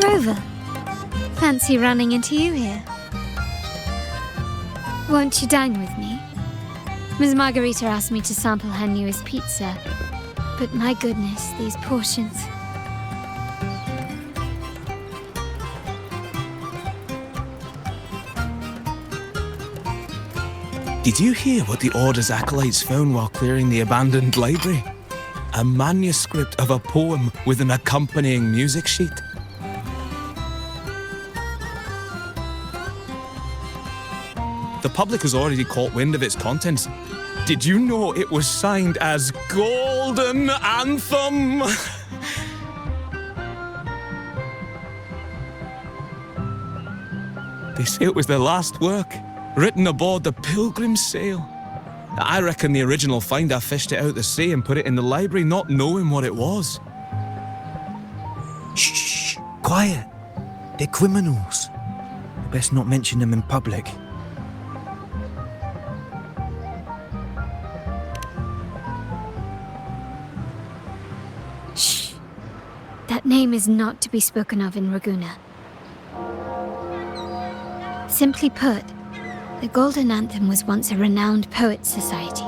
Rover, fancy running into you here. Won't you dine with me? Ms. Margarita asked me to sample her newest pizza, but my goodness, these portions. Did you hear what the Order's acolytes found while clearing the abandoned library? A manuscript of a poem with an accompanying music sheet. The public has already caught wind of its contents. Did you know it was signed as Golden Anthem? They say it was their last work, written aboard the Pilgrim's Sail. I reckon the original finder fished it out the sea and put it in the library, not knowing what it was. Shh, quiet. They're criminals. Best not mention them in public. Shh. That name is not to be spoken of in Ragusa. Simply put, the Golden Anthem was once a renowned poets' society.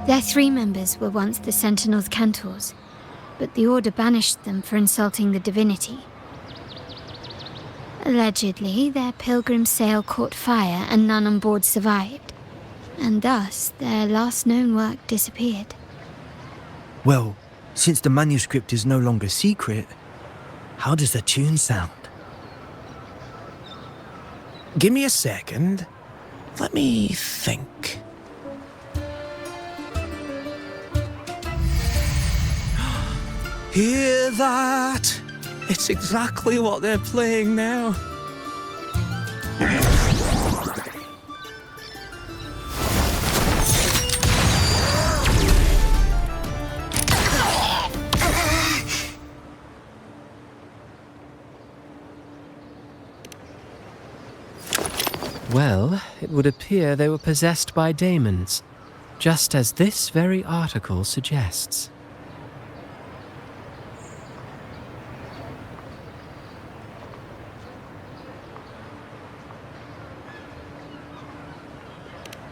Their 3 members were once the Sentinel's cantors, but the Order banished them for insulting the divinity. Allegedly, their pilgrim sail caught fire and none on board survived, and thus their last known work disappeared. Well, since the manuscript is no longer secret, how does the tune sound? Give me a second. Let me think. Hear that? It's exactly what they're playing now. Well, it would appear they were possessed by daemons, just as this very article suggests.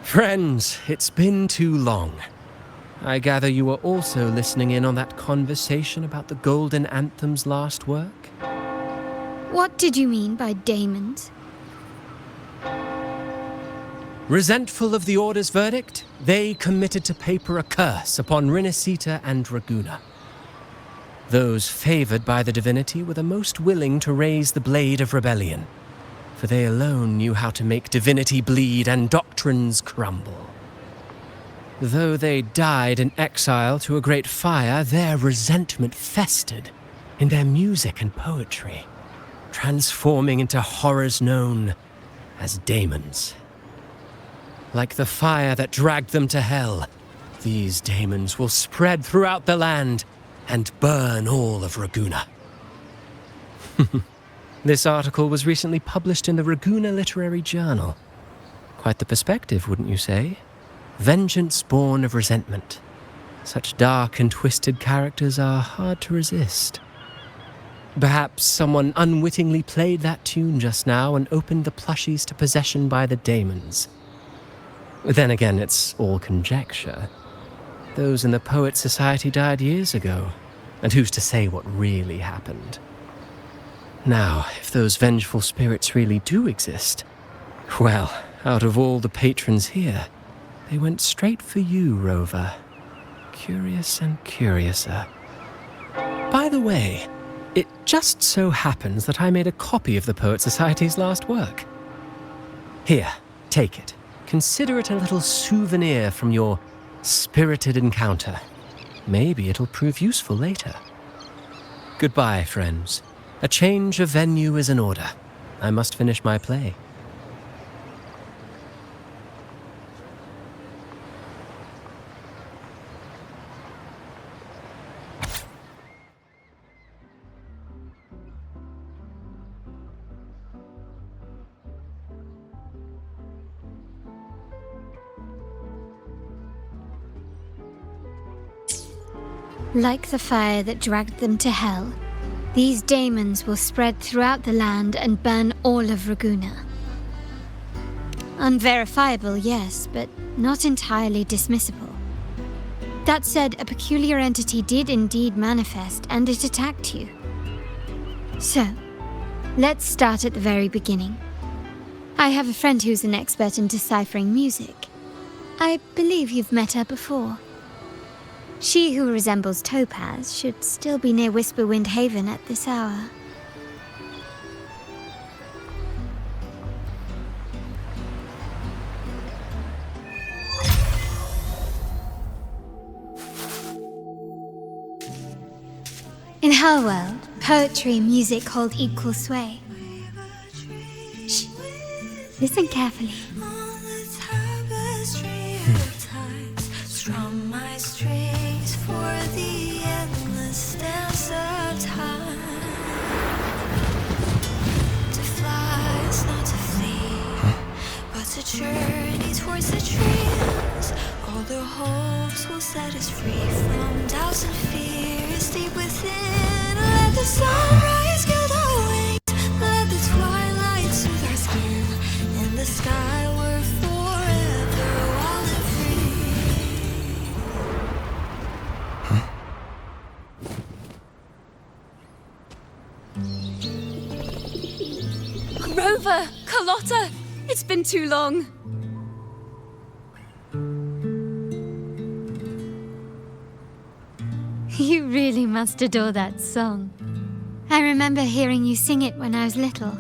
Friends, it's been too long. I gather you were also listening in on that conversation about the Golden Anthem's last work? What did you mean by daemons? Resentful of the Order's verdict, they committed to paper a curse upon Rinascita and Ragusa. Those favored by the divinity were the most willing to raise the blade of rebellion, for they alone knew how to make divinity bleed and doctrines crumble. Though they died in exile to a great fire, their resentment festered in their music and poetry, transforming into horrors known as daemons. Like the fire that dragged them to hell, these daemons will spread throughout the land and burn all of Ragusa. This article was recently published in the Ragusa Literary Journal. Quite the perspective, wouldn't you say? Vengeance born of resentment. Such dark and twisted characters are hard to resist. Perhaps someone unwittingly played that tune just now and opened the plushies to possession by the daemons. Then again, it's all conjecture. Those in the Poets' Society died years ago, and who's to say what really happened? Now, if those vengeful spirits really do exist, well, out of all the patrons here, they went straight for you, Rover. Curious and curiouser. By the way, it just so happens that I made a copy of the Poets' Society's last work. Here, take it. Consider it a little souvenir from your spirited encounter. Maybe it'll prove useful later. Goodbye, friends. A change of venue is in order. I must finish my play. Like the fire that dragged them to hell, These daemons will spread throughout the land and burn all of Ragusa. Unverifiable, yes, but not entirely dismissible. That said, a peculiar entity did indeed manifest, and it attacked you. So, let's start at the very beginning. I have a friend who's an expert in deciphering music. I believe you've met her before. She who resembles Topaz should still be near Whisperwind Haven at this hour. In her world, poetry and music hold equal sway. Shh. Listen carefully. Strum my strings for the endless dance of time. To fly is not to flee, but to journey towards the dreams. All the hopes will set us free from doubts and fears deep within. Let the sunrise gild our wings, let the twilight soothe our skin. In the sky we're forever wild and free. Rover! Carlotta! It's been too long. You really must adore that song. I remember hearing you sing it when I was little.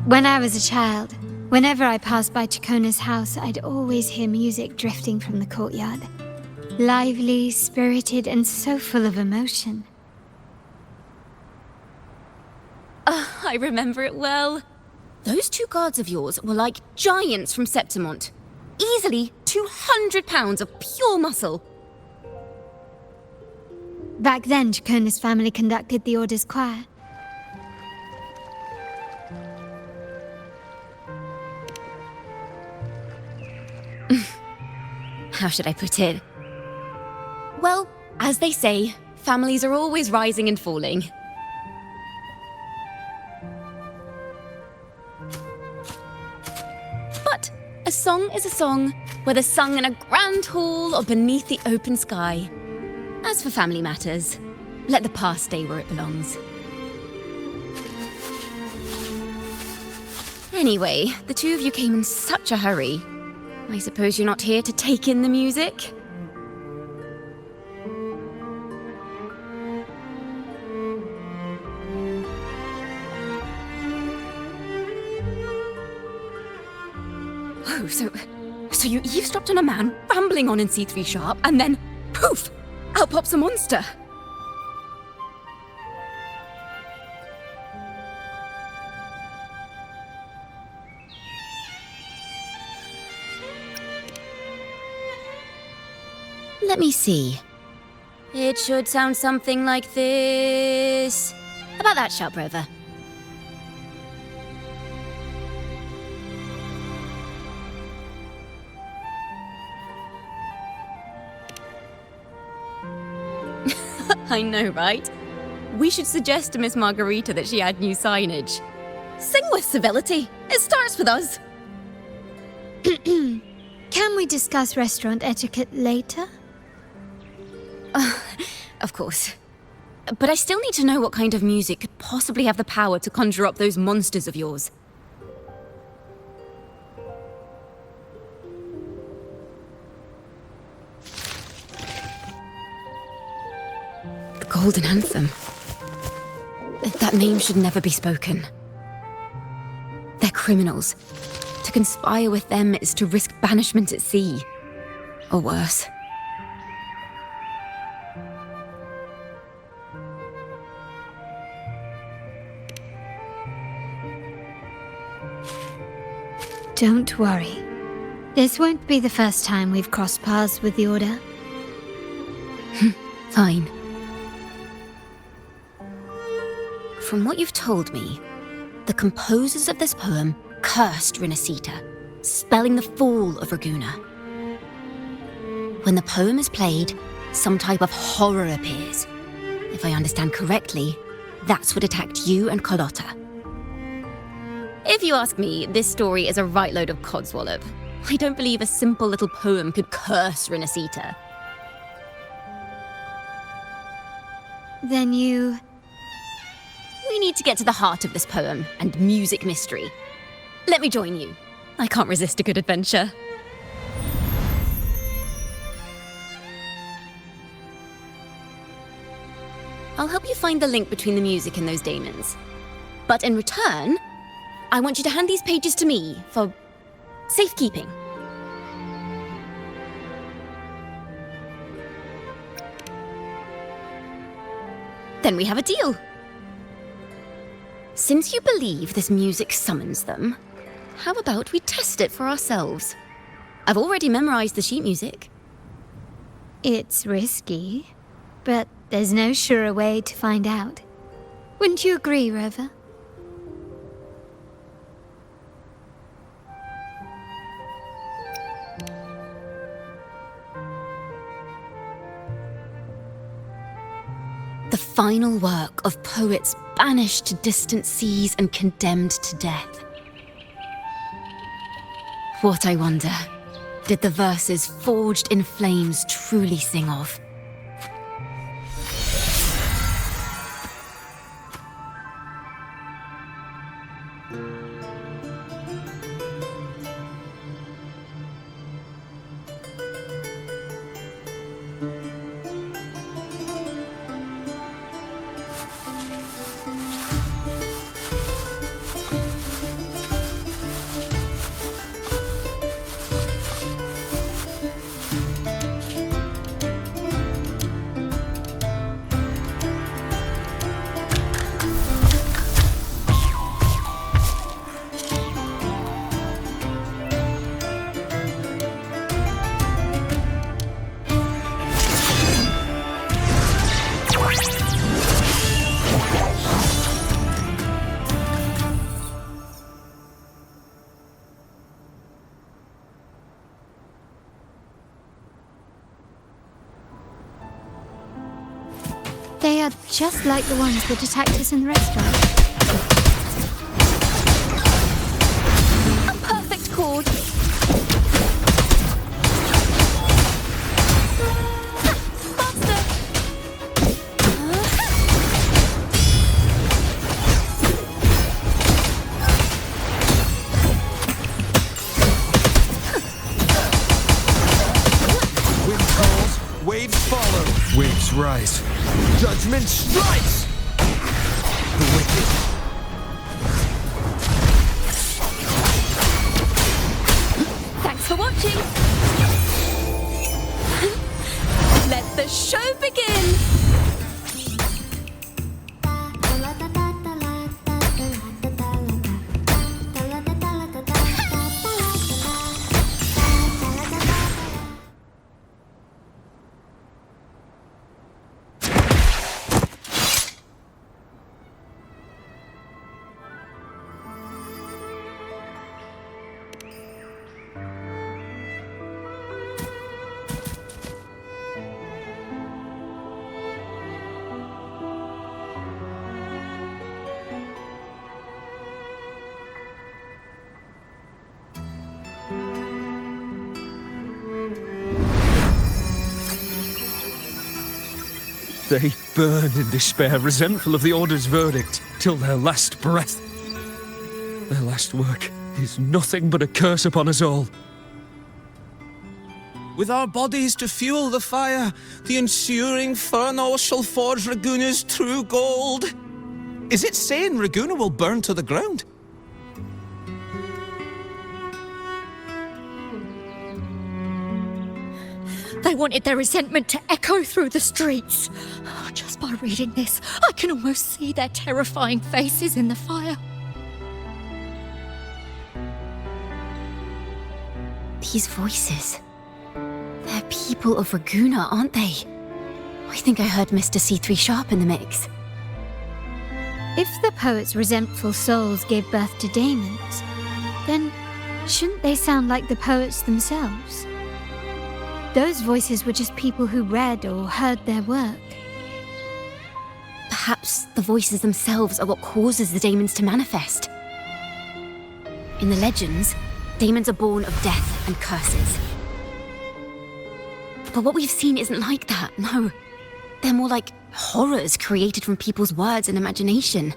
When I was a child, whenever I passed by Ciaccona's house, I'd always hear music drifting from the courtyard. Lively, spirited, and so full of emotion. I remember it well. Those two guards of yours were like giants from Septimont. Easily 200 pounds of pure muscle. Back then, Ciaccona's family conducted the Order's choir. How should I put it? Well, as they say, families are always rising and falling. But a song is a song, whether sung in a grand hall or beneath the open sky. As for family matters, let the past stay where it belongs. Anyway, the two of you came in such a hurry. I suppose you're not here to take in the music? Oh, so you eavesdropped on a man rambling on in C3 Sharp, and then, poof, out pops a monster. Let me see. It should sound something like this. About that, Sharp Rover. I know, right? We should suggest to Miss Margarita that she add new signage. Sing with civility. It starts with us. Can we discuss restaurant etiquette later? Of course. But I still need to know what kind of music could possibly have the power to conjure up those monsters of yours. The Golden Anthem. That name should never be spoken. They're criminals. To conspire with them is to risk banishment at sea. Or worse. Don't worry. This won't be the first time we've crossed paths with the Order. Fine. From what you've told me, the composers of this poem cursed Rinascita, spelling the fall of Raguna. When the poem is played, some type of horror appears. If I understand correctly, that's what attacked you and Carlotta. If you ask me, this story is a right load of codswallop. I don't believe a simple little poem could curse Renacita. Then you... We need to get to the heart of this poem and music mystery. Let me join you. I can't resist a good adventure. I'll help you find the link between the music and those daemons. But in return, I want you to hand these pages to me for safekeeping. Then we have a deal. Since you believe this music summons them, how about we test it for ourselves? I've already memorized the sheet music. It's risky, but there's no surer way to find out. Wouldn't you agree, Rover? The final work of poets banished to distant seas and condemned to death. What, I wonder, did the verses forged in flames truly sing of? They are just like the ones that attacked us in the restaurant. A perfect chord. Wind calls, waves follow. Waves rise. Judgment strikes! The wicked. Thanks for watching. Let the show begin. They burn in despair, resentful of the Order's verdict, till their last breath. Their last work is nothing but a curse upon us all. With our bodies to fuel the fire, the ensuing furnace shall forge Raguna's true gold. Is it saying Raguna will burn to the ground? They wanted their resentment to echo through the streets. Just by reading this, I can almost see their terrifying faces in the fire. These voices. They're people of Raguna, aren't they? I think I heard Mr. C3 Sharp in the mix. If the poet's resentful souls gave birth to daemons, then Shouldn't they sound like the poets themselves? Those voices were just people who read or heard their work. Perhaps the voices themselves are what causes the daemons to manifest. In the legends, daemons are born of death and curses. But what we've seen isn't like that, no. They're more like horrors created from people's words and imagination.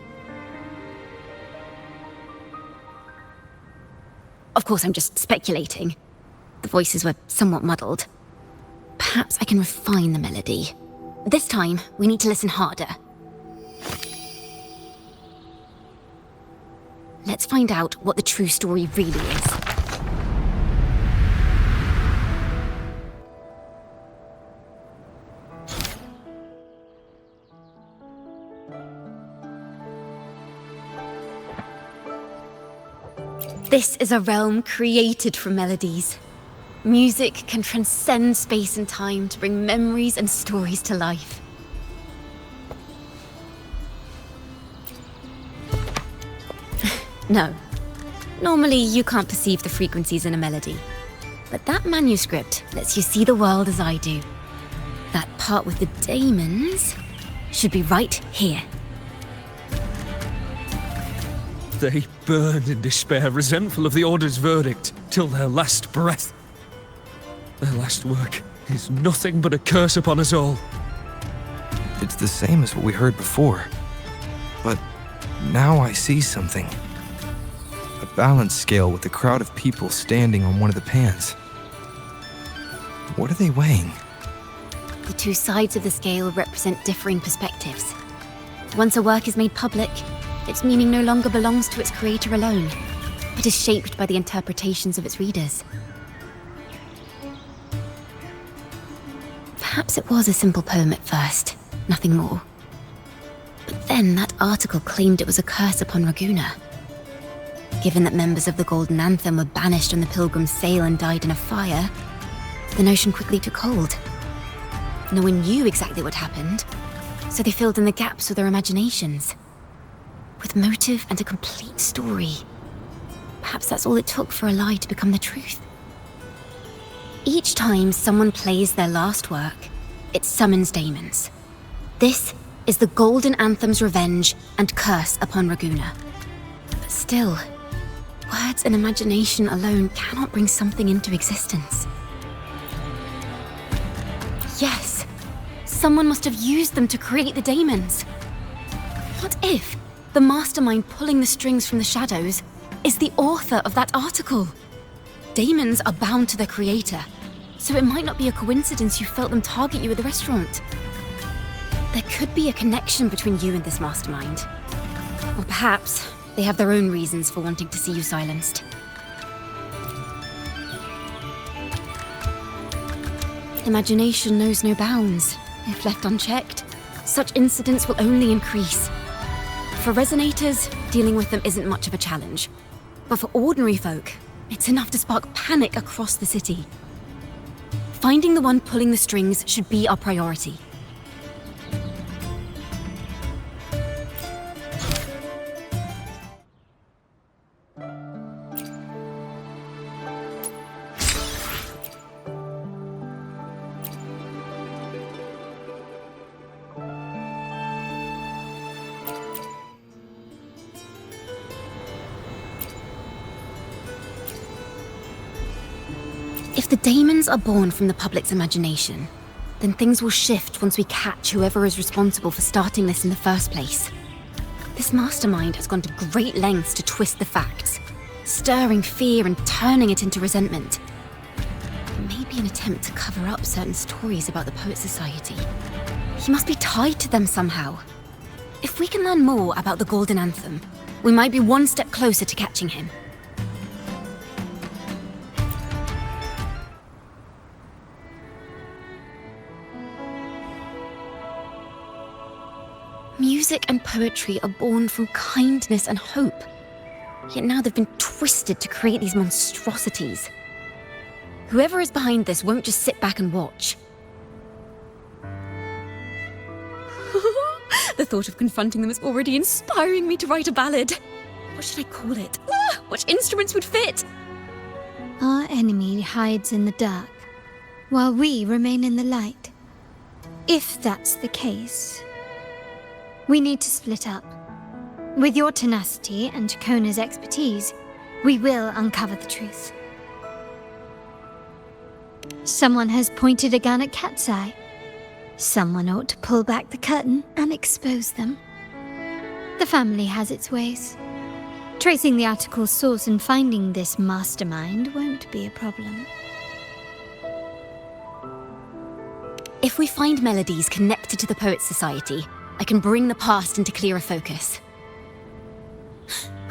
Of course, I'm just speculating. The voices were somewhat muddled. Perhaps I can refine the melody. This time, we need to listen harder. Let's find out what the true story really is. This is a realm created from melodies. Music can transcend space and time to bring memories and stories to life. No. Normally, you can't perceive the frequencies in a melody. But that manuscript lets you see the world as I do. That part with the daemons should be right here. They burn in despair, resentful of the Order's verdict, till their last breath. Their last work is nothing but a curse upon us all. It's the same as what we heard before. But now I see something. A balance scale with a crowd of people standing on one of the pans. What are they weighing? The two sides of the scale represent differing perspectives. Once a work is made public, its meaning no longer belongs to its creator alone, but is shaped by the interpretations of its readers. Perhaps it was a simple poem at first, nothing more. But then that article claimed it was a curse upon Raguena. Given that members of the Golden Anthem were banished on the Pilgrim's sail and died in a fire, the notion quickly took hold. No one knew exactly what happened, so they filled in the gaps with their imaginations. With motive and a complete story. Perhaps that's all it took for a lie to become the truth. Each time someone plays their last work, it summons daemons. This is the Golden Anthem's revenge and curse upon Raguena. But still, words and imagination alone cannot bring something into existence. Yes, someone must have used them to create the daemons. What if the mastermind pulling the strings from the shadows is the author of that article? Daemons are bound to their creator, so it might not be a coincidence you felt them target you at the restaurant. There could be a connection between you and this mastermind. Or perhaps they have their own reasons for wanting to see you silenced. Imagination knows no bounds. If left unchecked, such incidents will only increase. For resonators, dealing with them isn't much of a challenge. But for ordinary folk, it's enough to spark panic across the city. Finding the one pulling the strings should be our priority. If the daemons are born from the public's imagination, then things will shift once we catch whoever is responsible for starting this in the first place. This mastermind has gone to great lengths to twist the facts, stirring fear and turning it into resentment. Maybe an attempt to cover up certain stories about the Poet Society. He must be tied to them somehow. If we can learn more about the Golden Anthem, we might be one step closer to catching him. Music and poetry are born from kindness and hope. Yet now they've been twisted to create these monstrosities. Whoever is behind this won't just sit back and watch. The thought of confronting them is already inspiring me to write a ballad. What should I call it? What instruments would fit? Our enemy hides in the dark, while we remain in the light. If that's the case, we need to split up. With your tenacity and Ciaccona's expertise, we will uncover the truth. Someone has pointed a gun at Cat's Eye. Someone ought to pull back the curtain and expose them. The family has its ways. Tracing the article's source and finding this mastermind won't be a problem. If we find melodies connected to the Poets Society, I can bring the past into clearer focus.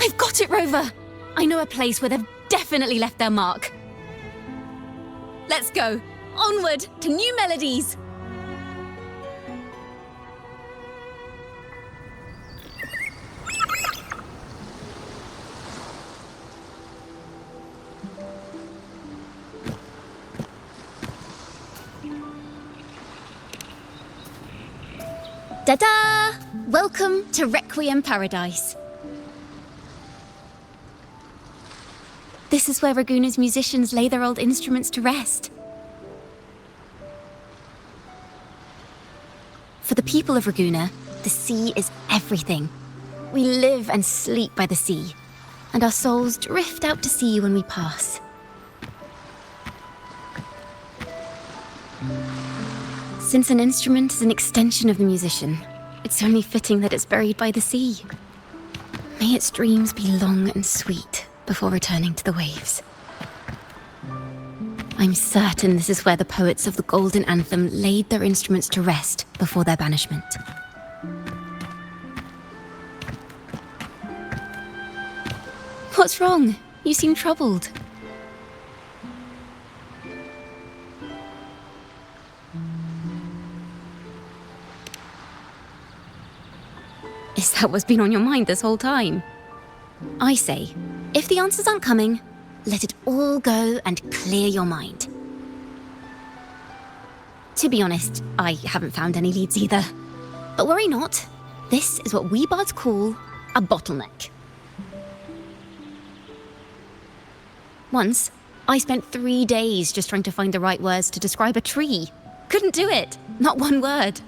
I've got it, Rover! I know a place where they've definitely left their mark. Let's go! Onward to new melodies! Ta-da! Welcome to Requiem Paradise. This is where Raguna's musicians lay their old instruments to rest. For the people of Raguna, the sea is everything. We live and sleep by the sea, and our souls drift out to sea when we pass. Since an instrument is an extension of the musician, it's only fitting that it's buried by the sea. May its dreams be long and sweet before returning to the waves. I'm certain this is where the poets of the Golden Anthem laid their instruments to rest before their banishment. What's wrong? You seem troubled. Is that what's been on your mind this whole time? I say, if the answers aren't coming, let it all go and clear your mind. To be honest, I haven't found any leads either. But worry not, this is what we bards call a bottleneck. Once, I spent 3 days just trying to find the right words to describe a tree. Couldn't do it, not one word.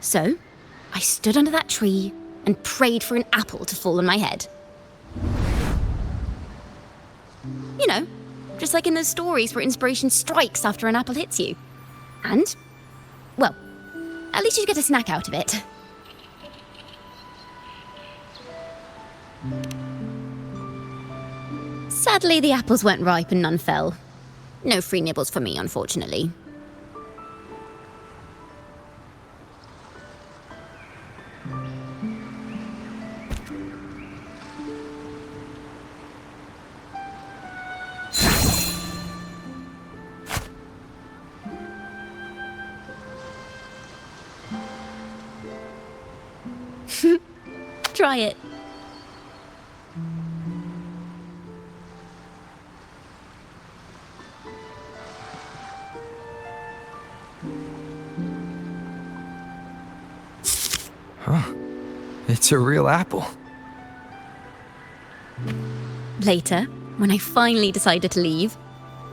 So, I stood under that tree and prayed for an apple to fall on my head. You know, just like in those stories where inspiration strikes after an apple hits you. And, well, at least you get a snack out of it. Sadly, the apples weren't ripe and none fell. No free nibbles for me, unfortunately. Try it. Huh. It's a real apple. Later, when I finally decided to leave,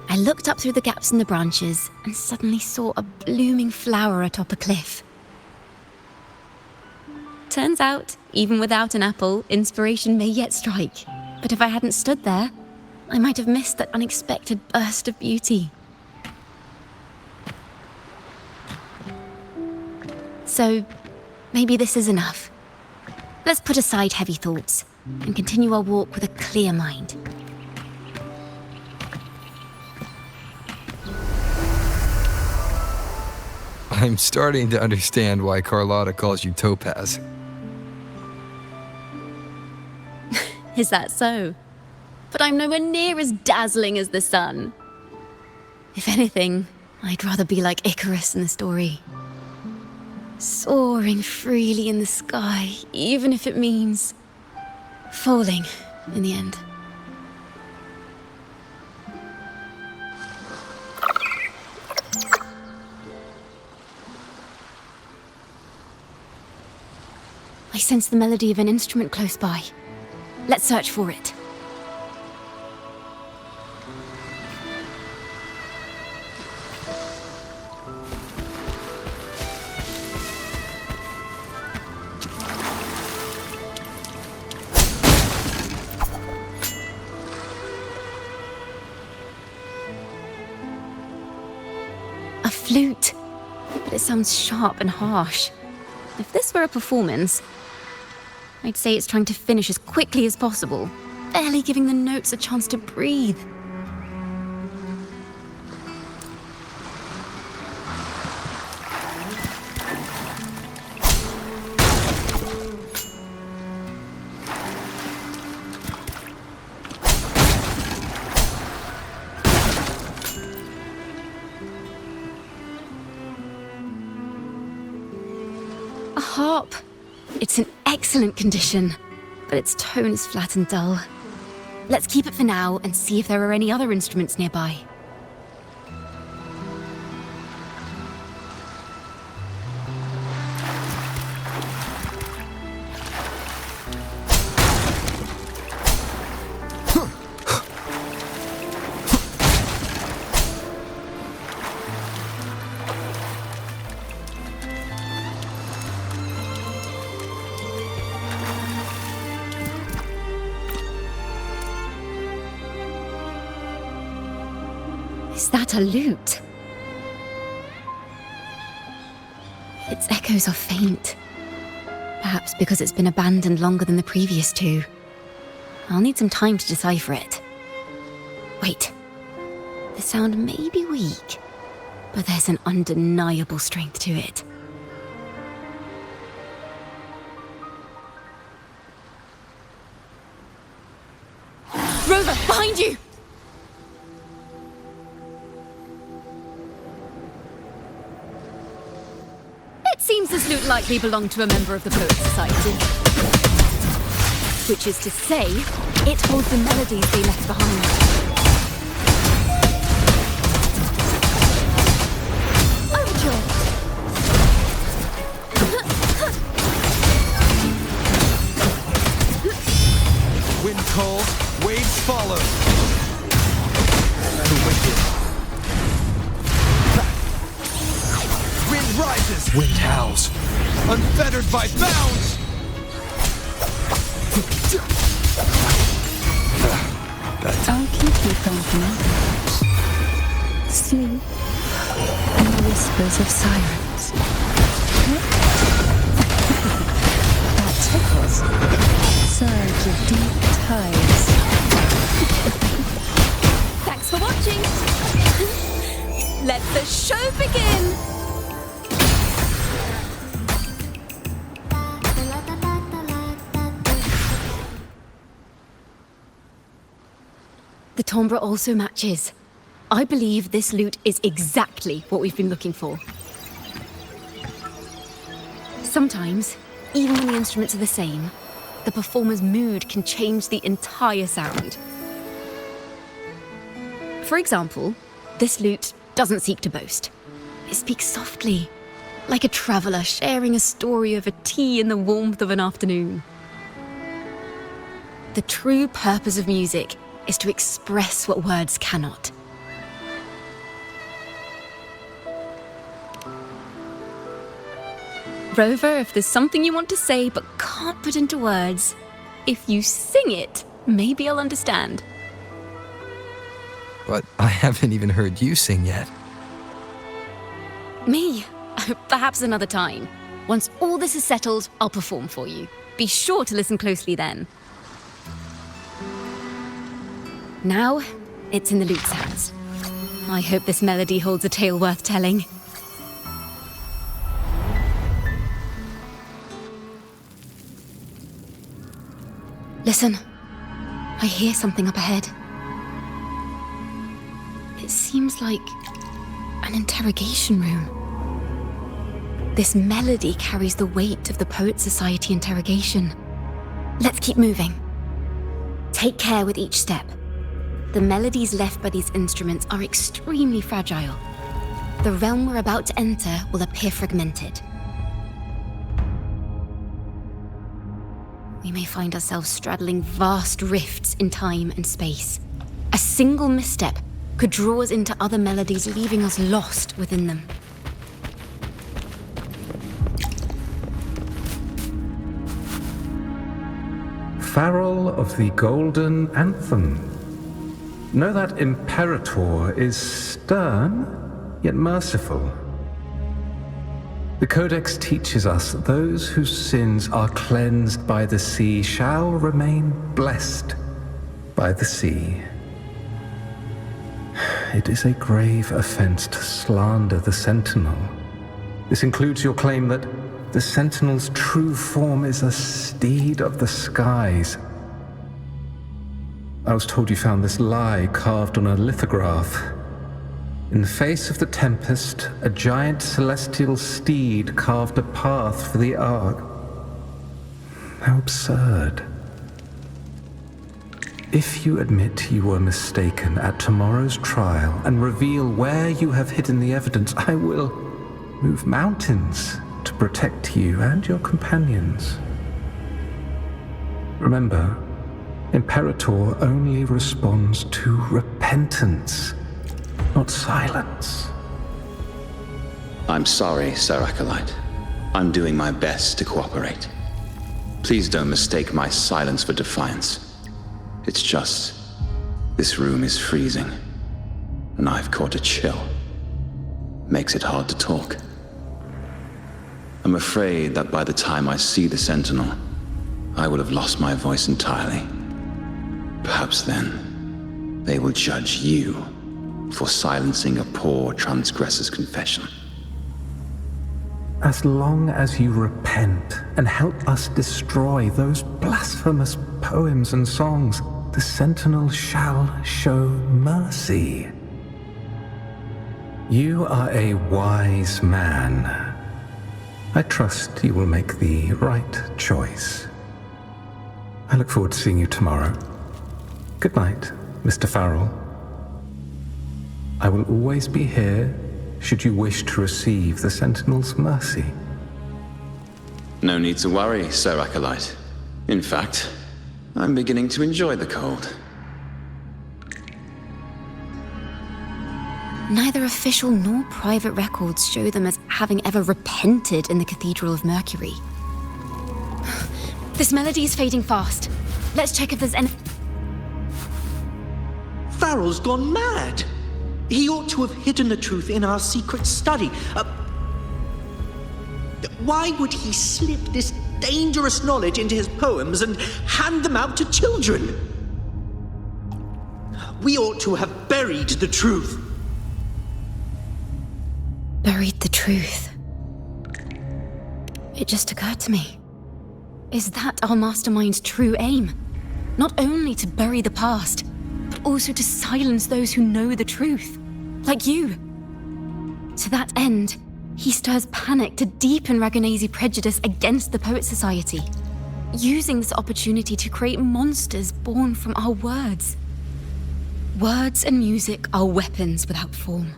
I looked up through the gaps in the branches and suddenly saw a blooming flower atop a cliff. Turns out, even without an apple, inspiration may yet strike. But if I hadn't stood there, I might have missed that unexpected burst of beauty. So, maybe this is enough. Let's put aside heavy thoughts and continue our walk with a clear mind. I'm starting to understand why Carlotta calls you Topaz. Is that so? But I'm nowhere near as dazzling as the sun. If anything, I'd rather be like Icarus in the story. Soaring freely in the sky, even if it means falling in the end. I sense the melody of an instrument close by. Let's search for it. A flute, but it sounds sharp and harsh. If this were a performance, I'd say it's trying to finish as quickly as possible, barely giving the notes a chance to breathe. A harp. It's in excellent condition, but its tone is flat and dull. Let's keep it for now and see if there are any other instruments nearby. Is that a lute? Its echoes are faint. Perhaps because it's been abandoned longer than the previous two. I'll need some time to decipher it. Wait. The sound may be weak, but there's an undeniable strength to it. Rover, behind you! It seems this lute likely belonged to a member of the Poets Society. Which is to say, it holds the melodies they left behind. Overture! Wind calls, waves follow. The wicked. Wind rises. Wind howls. Unfettered by bounds. I'll keep you company. Sleep and the whispers of sirens. That tickles. Surge of deep tides. Thanks for watching! Let the show begin! The timbre also matches. I believe this lute is exactly what we've been looking for. Sometimes, even when the instruments are the same, the performer's mood can change the entire sound. For example, this lute doesn't seek to boast. It speaks softly, like a traveller sharing a story over tea in the warmth of an afternoon. The true purpose of music is to express what words cannot. Rover, if there's something you want to say but can't put into words, if you sing it, maybe I'll understand. But I haven't even heard you sing yet. Me? Perhaps another time. Once all this is settled, I'll perform for you. Be sure to listen closely then. Now, it's in the lute's hands. I hope this melody holds a tale worth telling. Listen, I hear something up ahead. It seems like an interrogation room. This melody carries the weight of the Poets Society interrogation. Let's keep moving. Take care with each step. The melodies left by these instruments are extremely fragile. The realm we're about to enter will appear fragmented. we may find ourselves straddling vast rifts in time and space. A single misstep could draw us into other melodies, leaving us lost within them. Farrell of the Golden Anthem. Know that Imperator is stern, yet merciful. The Codex teaches us that those whose sins are cleansed by the sea shall remain blessed by the sea. It is a grave offense to slander the Sentinel. This includes your claim that the Sentinel's true form is a steed of the skies. I was told you found this lie carved on a lithograph. In the face of the tempest, a giant celestial steed carved a path for the Ark. How absurd. If you admit you were mistaken at tomorrow's trial and reveal where you have hidden the evidence, I will move mountains to protect you and your companions. Remember, Imperator only responds to repentance, not silence. I'm sorry, Sir Acolyte. I'm doing my best to cooperate. Please don't mistake my silence for defiance. It's just, this room is freezing, and I've caught a chill. Makes it hard to talk. I'm afraid that by the time I see the Sentinel, I will have lost my voice entirely. Perhaps then, they will judge you for silencing a poor transgressor's confession. As long as you repent and help us destroy those blasphemous poems and songs, the Sentinel shall show mercy. You are a wise man. I trust you will make the right choice. I look forward to seeing you tomorrow. Good night, Mr. Farrell. I will always be here should you wish to receive the Sentinel's mercy. No need to worry, Sir Acolyte. In fact, I'm beginning to enjoy the cold. Neither official nor private records show them as having ever repented in the Cathedral of Mercury. This melody is fading fast. Let's check if there's any... Farrell's gone mad! He ought to have hidden the truth in our secret study. Why would he slip this dangerous knowledge into his poems and hand them out to children? We ought to have buried the truth. Buried the truth. It just occurred to me. Is that our mastermind's true aim? Not only to bury the past, but also to silence those who know the truth, like you. To that end, he stirs panic to deepen Ragonese prejudice against the Poet Society, using this opportunity to create monsters born from our words. Words and music are weapons without form.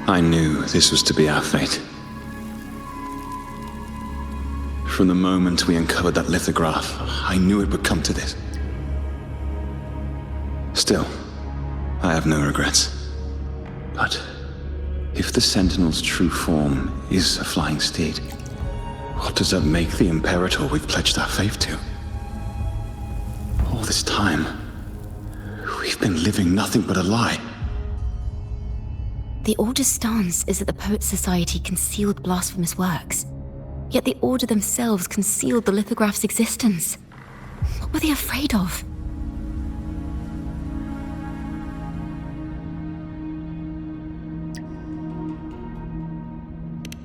I knew this was to be our fate. From the moment we uncovered that lithograph, I knew it would come to this. Still, I have no regrets. But if the Sentinel's true form is a flying steed, what does that make the Imperator we've pledged our faith to? All this time, we've been living nothing but a lie. The Order's stance is that the Poet Society concealed blasphemous works, yet the Order themselves concealed the lithograph's existence. What were they afraid of?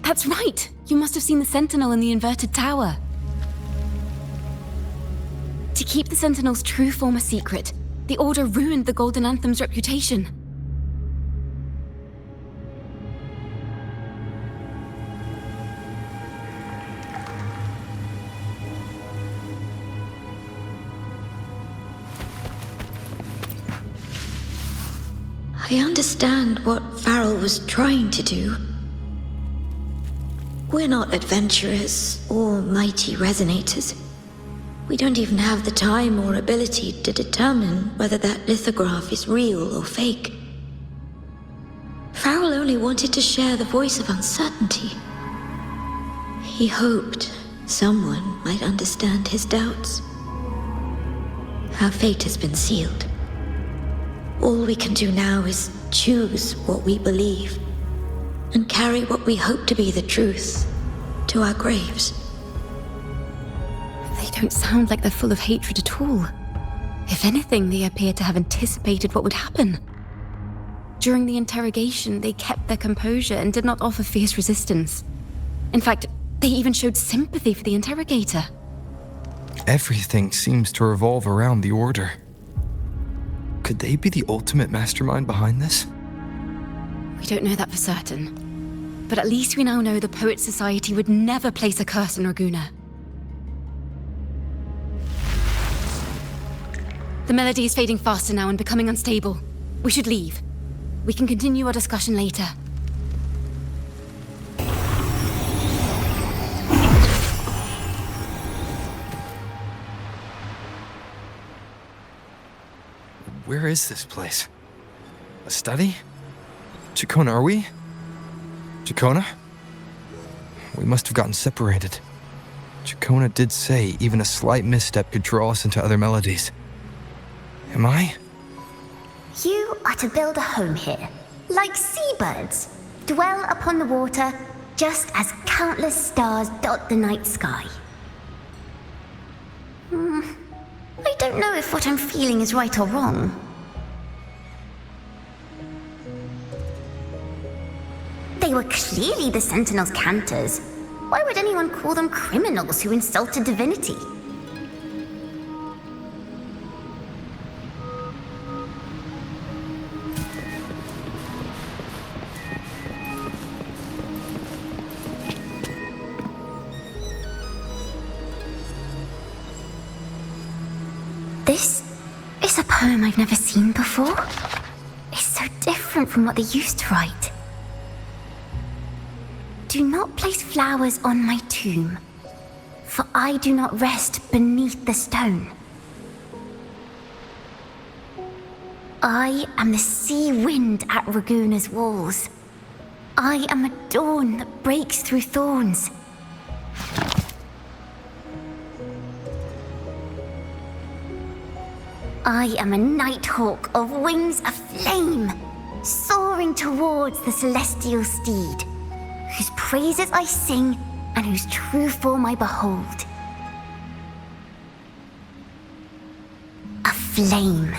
That's right! You must have seen the Sentinel in the inverted tower. To keep the Sentinel's true form a secret, the Order ruined the Golden Anthem's reputation. I understand what Farrell was trying to do. We're not adventurers or mighty resonators. We don't even have the time or ability to determine whether that lithograph is real or fake. Farrell only wanted to share the voice of uncertainty. He hoped someone might understand his doubts. Our fate has been sealed. All we can do now is choose what we believe and carry what we hope to be the truth to our graves. They don't sound like they're full of hatred at all. If anything, they appear to have anticipated what would happen. During the interrogation, they kept their composure and did not offer fierce resistance. In fact, they even showed sympathy for the interrogator. Everything seems to revolve around the Order. Could they be the ultimate mastermind behind this? We don't know that for certain. But at least we now know the Poet Society would never place a curse on Ragusa. The melody is fading faster now and becoming unstable. We should leave. We can continue our discussion later. Where is this place? A study? Ciaccona, are we? Ciaccona? We must have gotten separated. Ciaccona did say even a slight misstep could draw us into other melodies. Am I? You are to build a home here, like seabirds. Dwell upon the water, just as countless stars dot the night sky. I don't know if what I'm feeling is right or wrong. They were clearly the Sentinel's cantors. Why would anyone call them criminals who insulted divinity? This is a poem I've never seen before. It's so different from what they used to write. Do not place flowers on my tomb, for I do not rest beneath the stone. I am the sea wind at Ragusa's walls. I am a dawn that breaks through thorns. I am a nighthawk of wings aflame, soaring towards the celestial steed, whose praises I sing and whose true form I behold. A flame,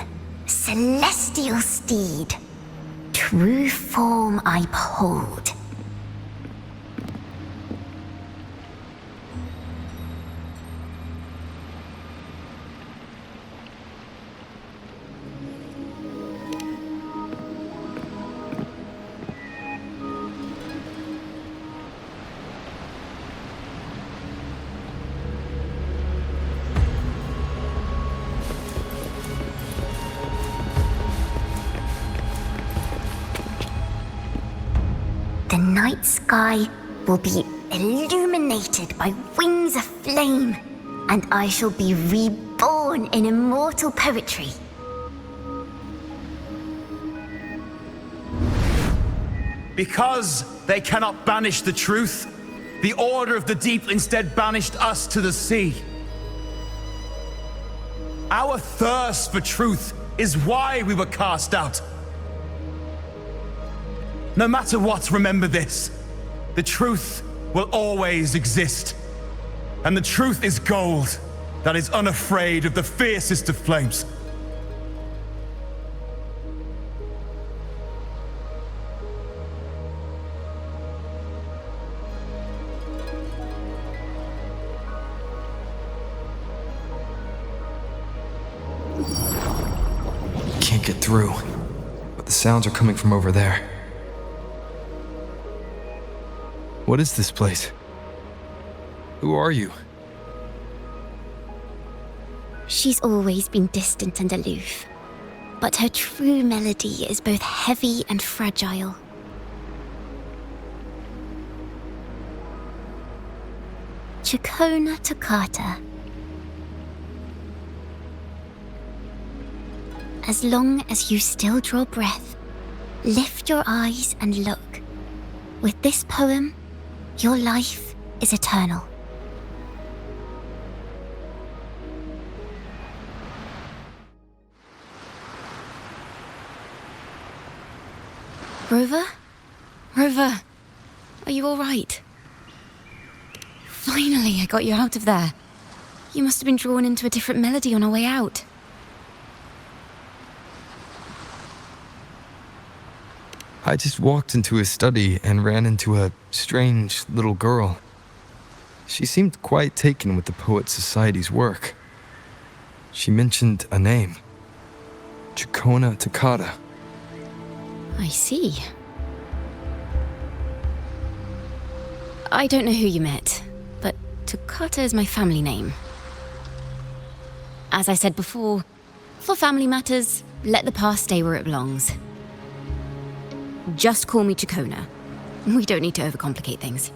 celestial steed, true form I behold. The night sky will be illuminated by wings of flame, and I shall be reborn in immortal poetry. Because they cannot banish the truth, the Order of the Deep instead banished us to the sea. Our thirst for truth is why we were cast out. No matter what, remember this. The truth will always exist. And the truth is gold that is unafraid of the fiercest of flames. Can't get through, but the sounds are coming from over there. What is this place? Who are you? She's always been distant and aloof. but her true melody is both heavy and fragile. Ciaccona Toccata. As long as you still draw breath, lift your eyes and look. With this poem, your life is eternal. Rover? Rover, are you all right? Finally, I got you out of there. You must have been drawn into a different melody on our way out. I just walked into his study and ran into a strange little girl. She seemed quite taken with the Poet Society's work. She mentioned a name. Ciaccona Toccata. I see. I don't know who you met, but Toccata is my family name. As I said before, for family matters, let the past stay where it belongs. Just call me Ciaccona. We don't need to overcomplicate things.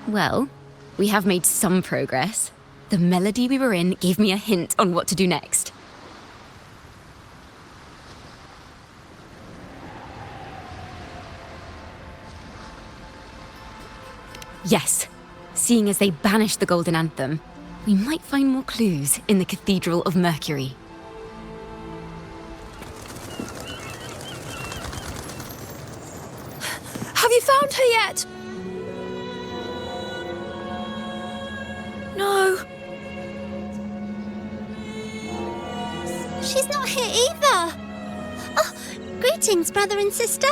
Well, we have made some progress. The melody we were in gave me a hint on what to do next. Yes, seeing as they banished the Golden Anthem, we might find more clues in the Cathedral of Mercury. Have you found her yet? No. She's not here either. Oh, greetings, brother and sister.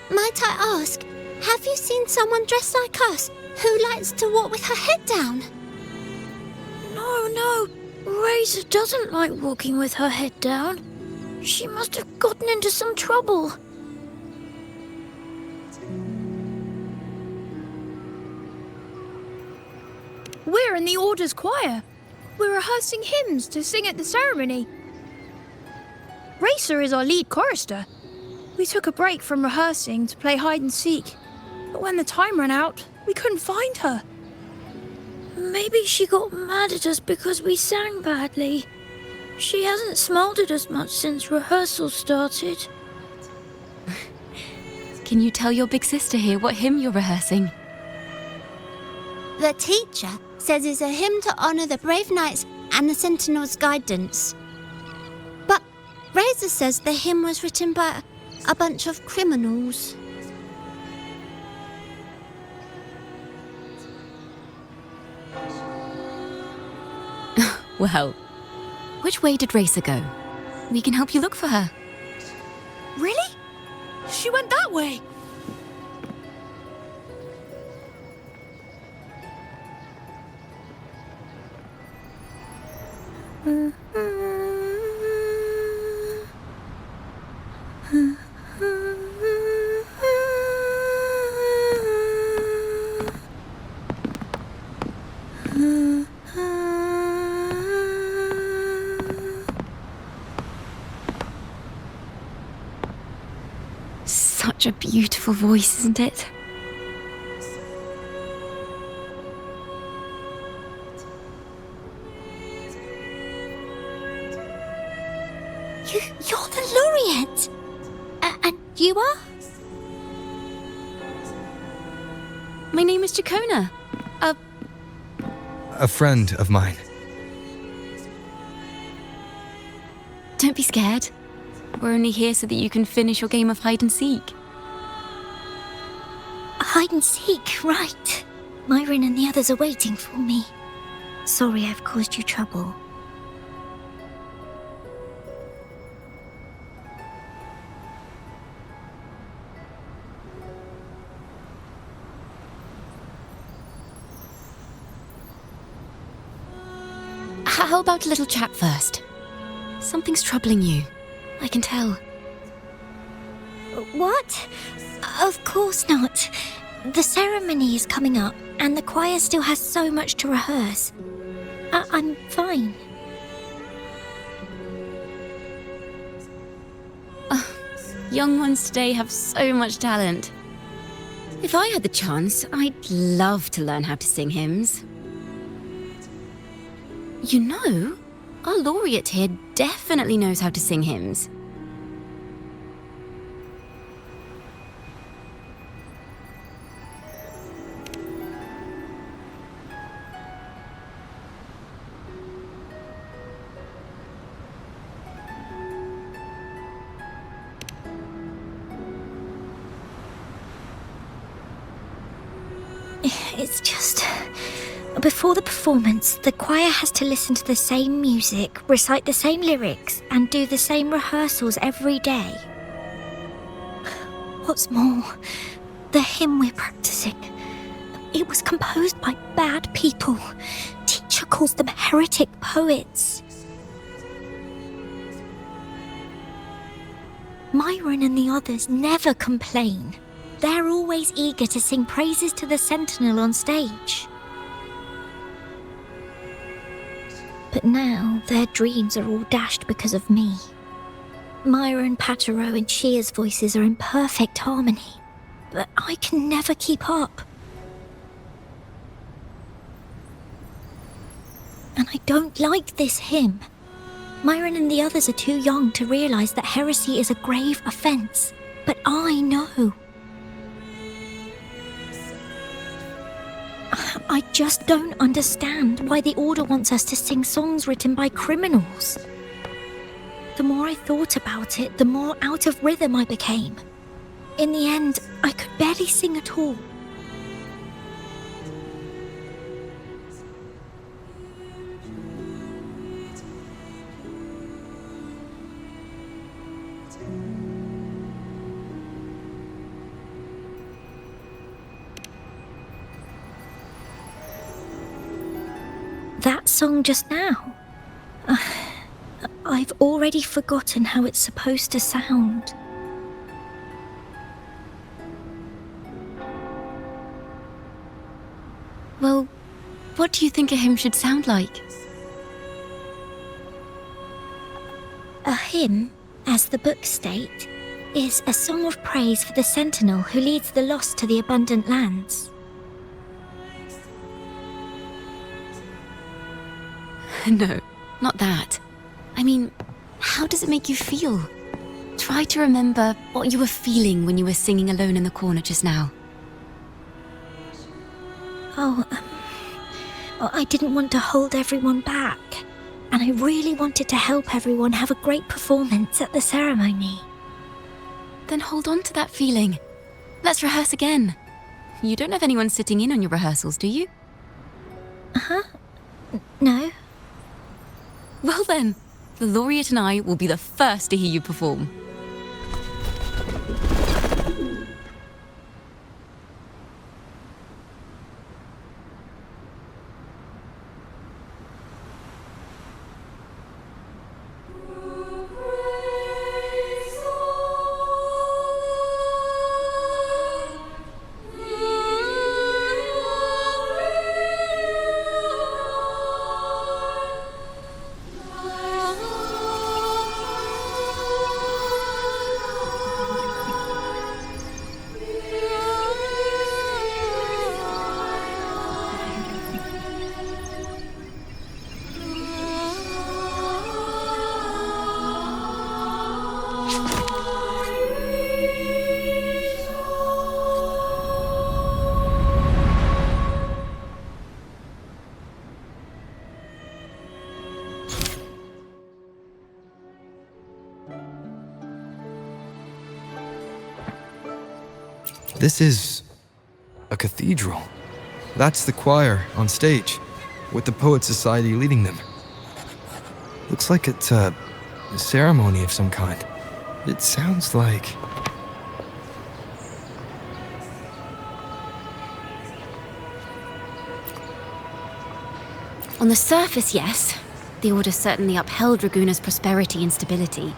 Might I ask, have you seen someone dressed like us who likes to walk with her head down? No. Razor doesn't like walking with her head down. She must have gotten into some trouble. We're in the Order's choir. We're rehearsing hymns to sing at the ceremony. Racer is our lead chorister. We took a break from rehearsing to play hide and seek, but when the time ran out, we couldn't find her. Maybe she got mad at us because we sang badly. She hasn't smiled at us much since rehearsal started. Can you tell your big sister here what hymn you're rehearsing? The teacher says it's a hymn to honour the brave knights and the Sentinel's guidance. But Razor says the hymn was written by a bunch of criminals. Well, which way did Racer go? We can help you look for her. Really? She went that way. Such a beautiful voice, isn't it? You're the laureate! And you are? My name is Ciaccona. A friend of mine. Don't be scared. We're only here so that you can finish your game of hide and seek. Hide and seek, right. Myron and the others are waiting for me. Sorry I've caused you trouble. How about a little chat first? Something's troubling you. I can tell. What? Of course not. The ceremony is coming up, and the choir still has so much to rehearse. I'm fine. Young ones today have so much talent. If I had the chance, I'd love to learn how to sing hymns. You know, our laureate here definitely knows how to sing hymns. It's just... Before the performance, the choir has to listen to the same music, recite the same lyrics, and do the same rehearsals every day. What's more, the hymn we're practicing, it was composed by bad people. Teacher calls them heretic poets. Myron and the others never complain. They're always eager to sing praises to the Sentinel on stage. But now their dreams are all dashed because of me. Myron, Patero, and Shear's voices are in perfect harmony, but I can never keep up. And I don't like this hymn. Myron and the others are too young to realize that heresy is a grave offense, but I know. I just don't understand why the Order wants us to sing songs written by criminals. The more I thought about it, the more out of rhythm I became. In the end, I could barely sing at all. That song just now. I've already forgotten how it's supposed to sound. Well, what do you think a hymn should sound like? A hymn, as the books state, is a song of praise for the Sentinel who leads the lost to the abundant lands. No, not that. I mean, how does it make you feel? Try to remember what you were feeling when you were singing alone in the corner just now. I didn't want to hold everyone back, and I really wanted to help everyone have a great performance at the ceremony. Then hold on to that feeling. Let's rehearse again. You don't have anyone sitting in on your rehearsals, do you? No. Well then, the laureate and I will be the first to hear you perform. This is a cathedral. That's the choir on stage, with the Poet Society leading them. Looks like it's a ceremony of some kind. It sounds like... On the surface, yes. The Order certainly upheld Raguna's prosperity and stability.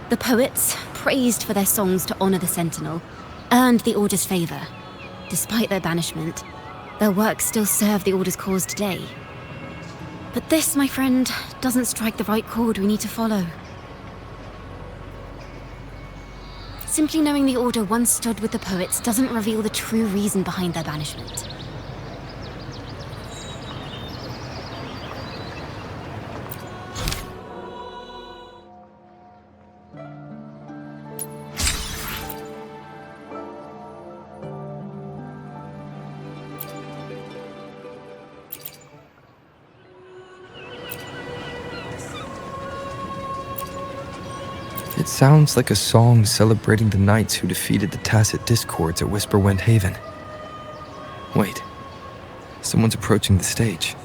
The poets, praised for their songs to honor the Sentinel, earned the Order's favor. Despite their banishment, their works still serve the Order's cause today. But this, my friend, doesn't strike the right chord we need to follow. Simply knowing the Order once stood with the poets doesn't reveal the true reason behind their banishment. It sounds like a song celebrating the knights who defeated the Tacit Discords at Whisperwind Haven. Wait, someone's approaching the stage.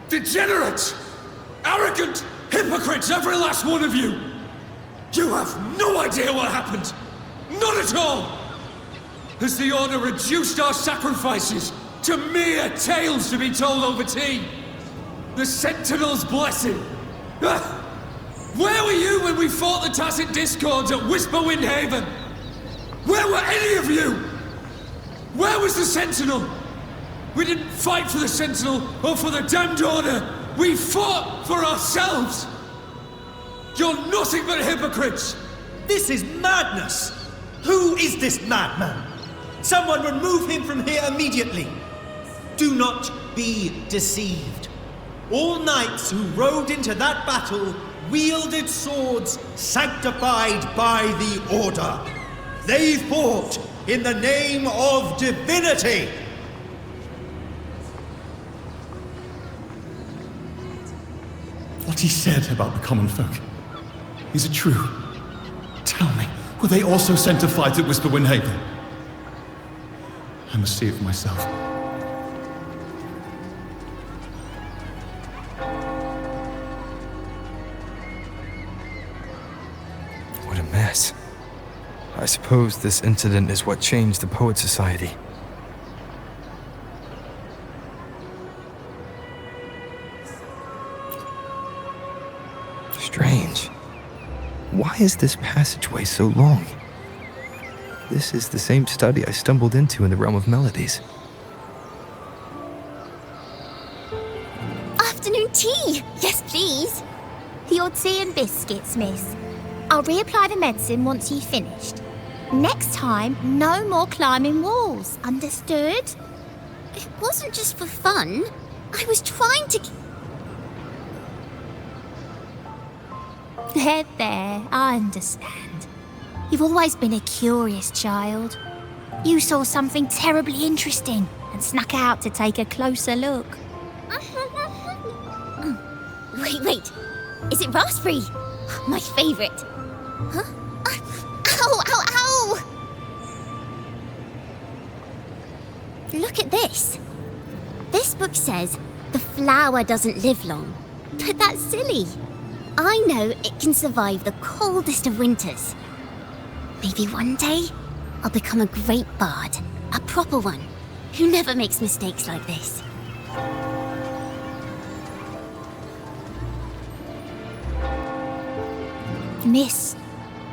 Degenerates! Arrogant hypocrites, every last one of you! You have no idea what happened! Not at all! Has the Order reduced our sacrifices to mere tales to be told over tea? The Sentinel's blessing! Ah! Where were you when we fought the Tacit Discords at Whisperwind Haven? Where were any of you? Where was the Sentinel? We didn't fight for the Sentinel or for the damned Order. We fought for ourselves. You're nothing but hypocrites. This is madness! Who is this madman? Someone remove him from here immediately. Do not be deceived. All knights who rode into that battle wielded swords sanctified by the Order. They fought in the name of divinity. What he said about the common folk, is it true? Tell me, were they also sent to fight at Whisperwind Haven? I must see it for myself. What a mess. I suppose this incident is what changed the Poet Society. Strange. Why is this passageway so long? This is the same study I stumbled into in the Realm of Melodies. Afternoon tea! Yes, please. Your tea and biscuits, miss. I'll reapply the medicine once you've finished. Next time, no more climbing walls. Understood? It wasn't just for fun. I was trying to... There, I understand. You've always been a curious child. You saw something terribly interesting and snuck out to take a closer look. Wait. Is it raspberry? My favourite. Huh? Ow! Look at this. This book says the flower doesn't live long. But that's silly. I know it can survive the coldest of winters. Maybe one day, I'll become a great bard. A proper one, who never makes mistakes like this. Miss,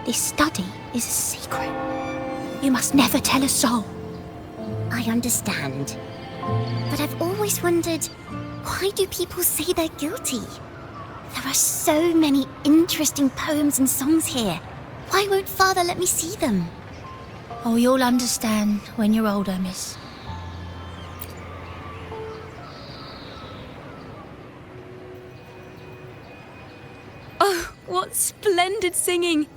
this study is a secret. You must never tell a soul. I understand. But I've always wondered, why do people say they're guilty? There are so many interesting poems and songs here. Why won't Father let me see them? Oh, you'll understand when you're older, miss. Oh, what splendid singing!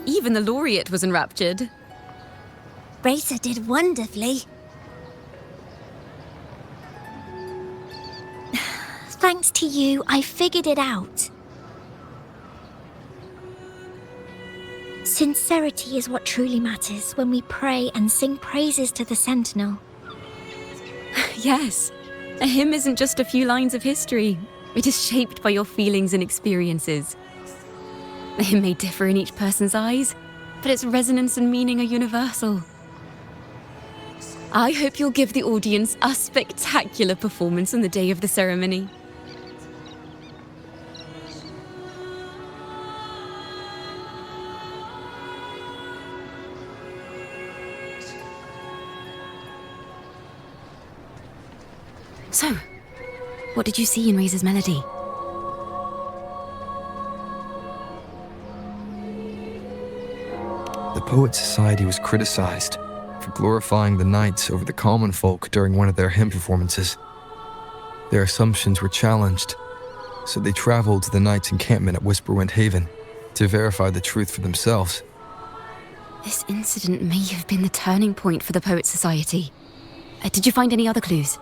Even the laureate was enraptured. Racer did wonderfully. Thanks to you, I figured it out. Sincerity is what truly matters when we pray and sing praises to the Sentinel. Yes, a hymn isn't just a few lines of history. It is shaped by your feelings and experiences. A hymn may differ in each person's eyes, but its resonance and meaning are universal. I hope you'll give the audience a spectacular performance on the day of the ceremony. So, what did you see in Razor's melody? The Poet Society was criticized for glorifying the knights over the common folk during one of their hymn performances. Their assumptions were challenged, so they traveled to the knights' encampment at Whisperwind Haven to verify the truth for themselves. This incident may have been the turning point for the Poet Society. Did you find any other clues?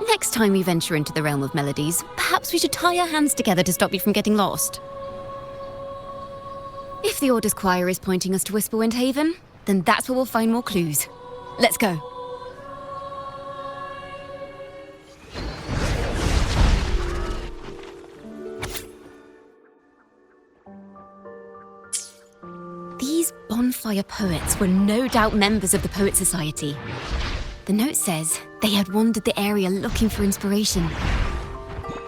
Next time we venture into the realm of melodies, perhaps we should tie our hands together to stop you from getting lost. If the Order's choir is pointing us to Whisperwind Haven, then that's where we'll find more clues. Let's go. These bonfire poets were no doubt members of the Poet Society. The note says they had wandered the area looking for inspiration.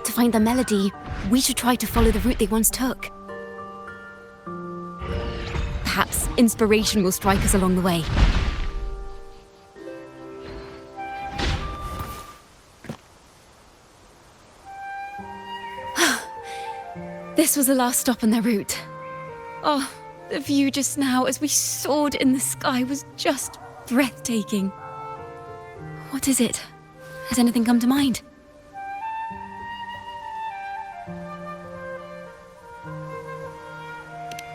To find the melody, we should try to follow the route they once took. Perhaps inspiration will strike us along the way. This was the last stop on their route. Oh, the view just now as we soared in the sky was just breathtaking. What is it? Has anything come to mind?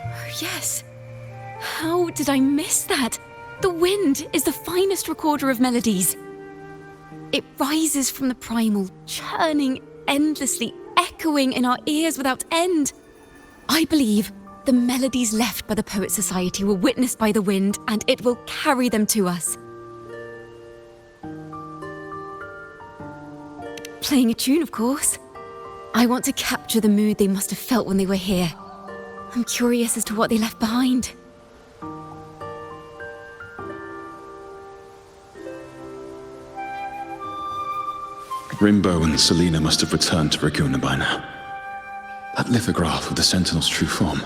Oh, yes. How did I miss that? The wind is the finest recorder of melodies. It rises from the primal, churning endlessly, echoing in our ears without end. I believe the melodies left by the Poet Society were witnessed by the wind, and it will carry them to us. Playing a tune, of course. I want to capture the mood they must have felt when they were here. I'm curious as to what they left behind. Rimbo and Selena must have returned to Raguna by now. That lithograph of the Sentinel's true form.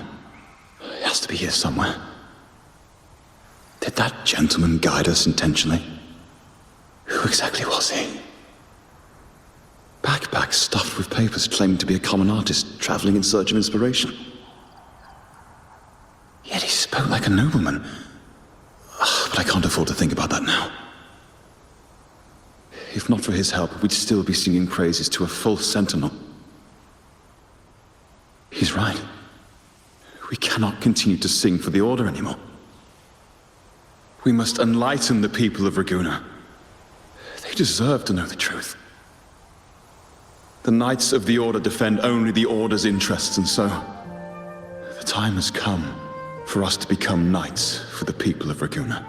It has to be here somewhere. Did that gentleman guide us intentionally? Who exactly was he? Backpack stuffed with papers claiming to be a common artist traveling in search of inspiration. Yet he spoke like a nobleman. But I can't afford to think about that now. If not for his help, we'd still be singing praises to a false sentinel. He's right. We cannot continue to sing for the Order anymore. We must enlighten the people of Raguna. They deserve to know the truth. The Knights of the Order defend only the Order's interests, and so the time has come for us to become knights for the people of Raguna.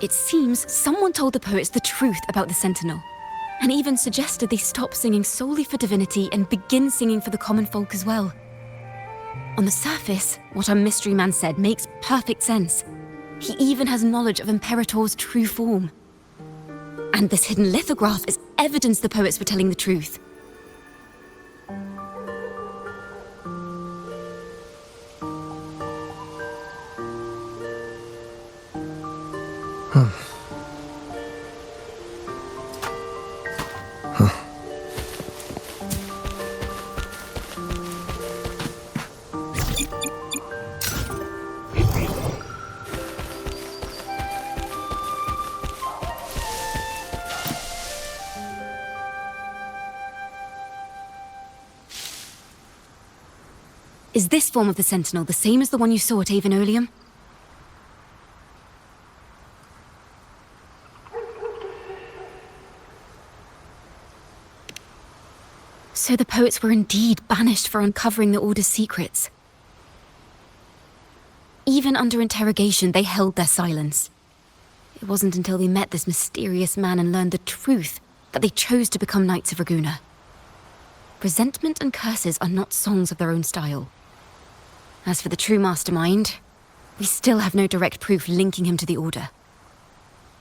It seems someone told the poets the truth about the Sentinel, and even suggested they stop singing solely for divinity and begin singing for the common folk as well. On the surface, what our mystery man said makes perfect sense. He even has knowledge of Imperator's true form. And this hidden lithograph is evidence the poets were telling the truth. Is this form of the Sentinel the same as the one you saw at Avenolium? So the poets were indeed banished for uncovering the Order's secrets. Even under interrogation, they held their silence. It wasn't until they met this mysterious man and learned the truth that they chose to become Knights of Raguna. Resentment and curses are not songs of their own style. As for the true mastermind, we still have no direct proof linking him to the Order.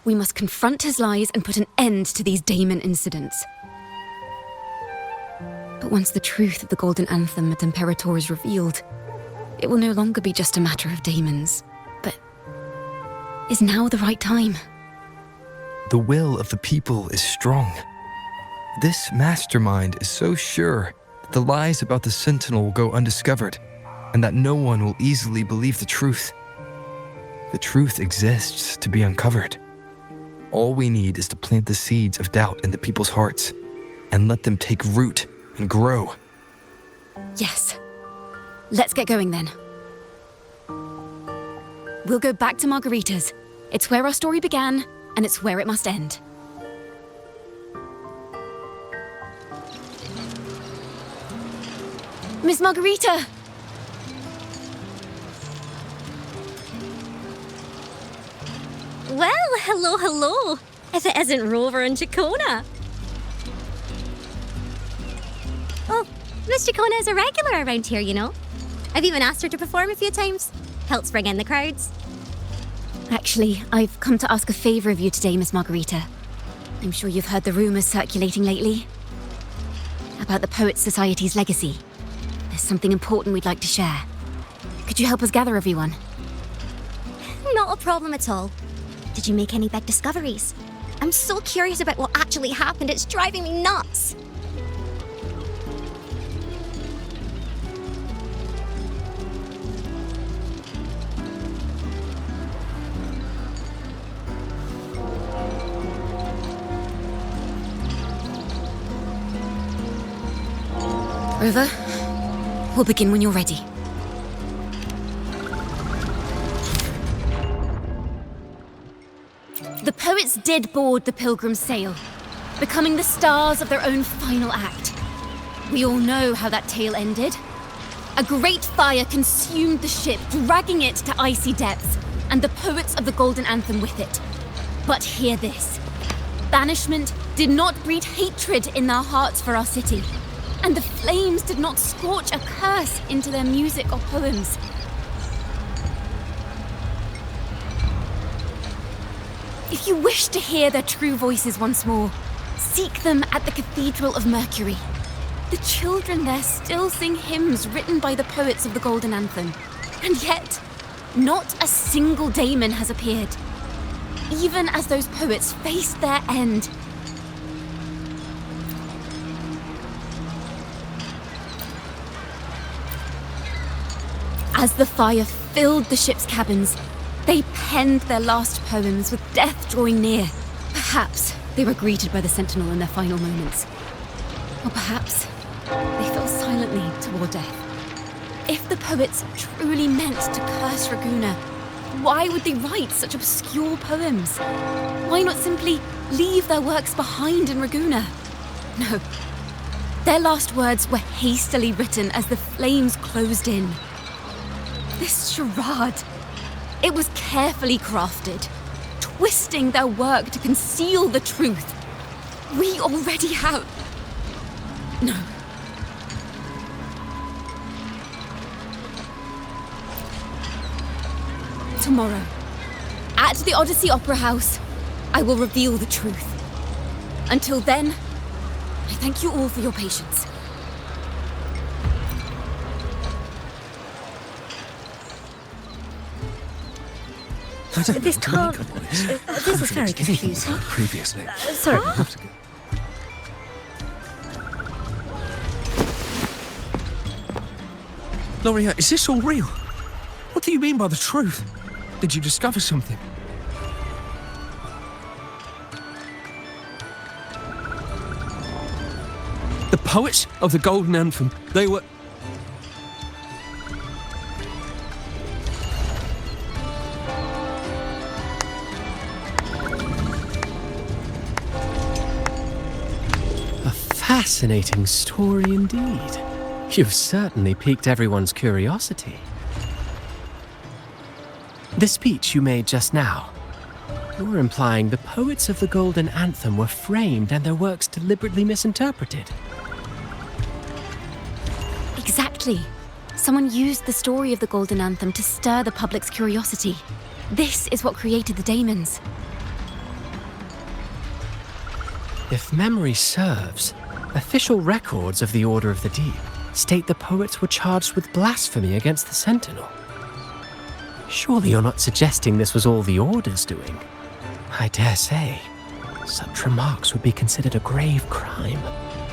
We must confront his lies and put an end to these Daemon incidents. But once the truth of the Golden Anthem at Imperator is revealed, it will no longer be just a matter of daemons, but Is now the right time? The will of the people is strong. This mastermind is so sure that the lies about the Sentinel will go undiscovered, and that no one will easily believe the truth. The truth exists to be uncovered. All we need is to plant the seeds of doubt in the people's hearts, and let them take root and grow. Yes. Let's get going then. We'll go back to Margarita's. It's where our story began, and it's where it must end. Miss Margarita! Well, hello. If it isn't Rover and Ciaccona. Oh, Miss Ciaccona is a regular around here, you know. I've even asked her to perform a few times. Helps bring in the crowds. Actually, I've come to ask a favor of you today, Miss Margarita. I'm sure you've heard the rumors circulating lately about the Poets Society's legacy. There's something important we'd like to share. Could you help us gather everyone? Not a problem at all. Did you make any big discoveries? I'm so curious about what actually happened. It's driving me nuts. Rover, we'll begin when you're ready. The poets did board the Pilgrim's sail, becoming the stars of their own final act. We all know how that tale ended. A great fire consumed the ship, dragging it to icy depths, and the poets of the Golden Anthem with it. But hear this. Banishment did not breed hatred in their hearts for our city, and the flames did not scorch a curse into their music or poems. If you wish to hear their true voices once more, seek them at the Cathedral of Mercury. The children there still sing hymns written by the poets of the Golden Anthem. And yet, not a single daemon has appeared, even as those poets faced their end. As the fire filled the ship's cabins, they penned their last poems with death drawing near. Perhaps they were greeted by the Sentinel in their final moments. Or perhaps they fell silently toward death. If the poets truly meant to curse Ragusa, why would they write such obscure poems? Why not simply leave their works behind in Ragusa? No. Their last words were hastily written as the flames closed in. This charade, it was carefully crafted, twisting their work to conceal the truth. We already have... No. Tomorrow, at the Odyssey Opera House, I will reveal the truth. Until then, I thank you all for your patience. This can't... this is very confusing. Previously. Sorry. Loria, is this all real? What do you mean by the truth? Did you discover something? The poets of the Golden Anthem, they were... A fascinating story indeed. You've certainly piqued everyone's curiosity. The speech you made just now, you're implying the poets of the Golden Anthem were framed and their works deliberately misinterpreted. Exactly. Someone used the story of the Golden Anthem to stir the public's curiosity. This is what created the daemons. If memory serves, official records of the Order of the Deep state the poets were charged with blasphemy against the Sentinel. Surely you're not suggesting this was all the Order's doing? I dare say, such remarks would be considered a grave crime,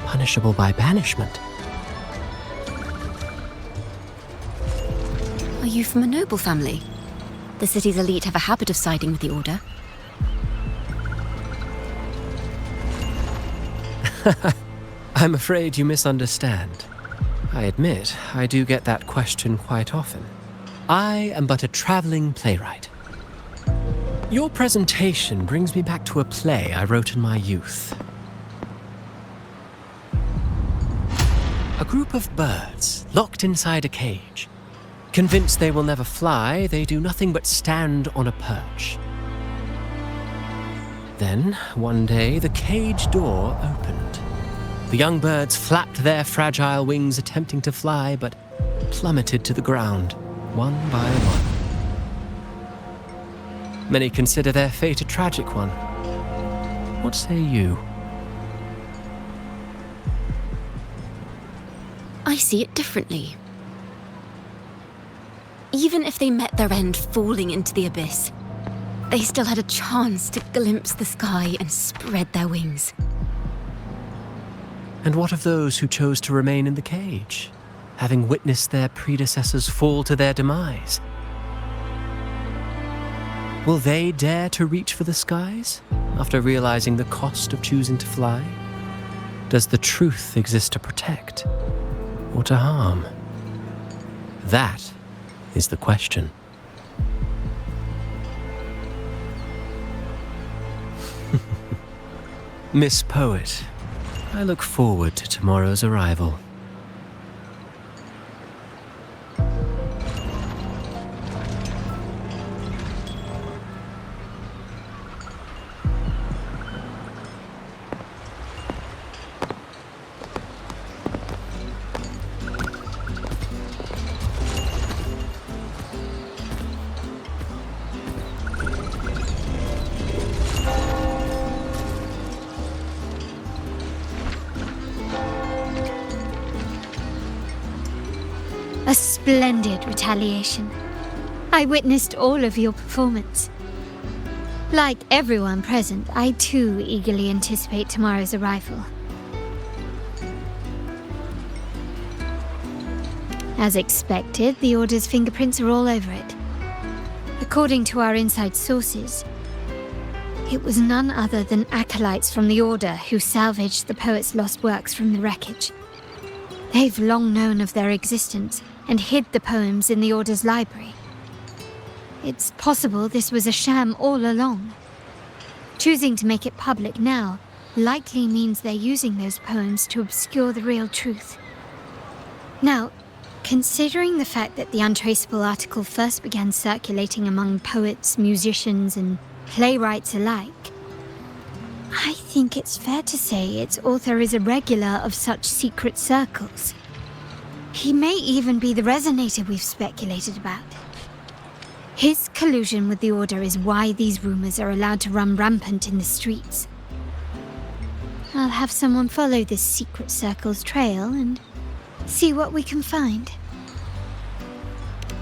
punishable by banishment. Are you from a noble family? The city's elite have a habit of siding with the Order. I'm afraid you misunderstand. I admit, I do get that question quite often. I am but a traveling playwright. Your presentation brings me back to a play I wrote in my youth. A group of birds, locked inside a cage. Convinced they will never fly, they do nothing but stand on a perch. Then, one day, the cage door opened. The young birds flapped their fragile wings attempting to fly, but plummeted to the ground, one by one. Many consider their fate a tragic one. What say you? I see it differently. Even if they met their end falling into the abyss, they still had a chance to glimpse the sky and spread their wings. And what of those who chose to remain in the cage, having witnessed their predecessors fall to their demise? Will they dare to reach for the skies after realizing the cost of choosing to fly? Does the truth exist to protect or to harm? That is the question. Miss Poet, I look forward to tomorrow's arrival. A splendid retaliation. I witnessed all of your performance. Like everyone present, I too eagerly anticipate tomorrow's arrival. As expected, the Order's fingerprints are all over it. According to our inside sources, it was none other than acolytes from the Order who salvaged the poet's lost works from the wreckage. They've long known of their existence and hid the poems in the Order's library. It's possible this was a sham all along. Choosing to make it public now likely means they're using those poems to obscure the real truth. Now, considering the fact that the untraceable article first began circulating among poets, musicians, and playwrights alike, I think it's fair to say its author is a regular of such secret circles. He may even be the resonator we've speculated about. His collusion with the Order is why these rumors are allowed to run rampant in the streets. I'll have someone follow this secret circle's trail and see what we can find.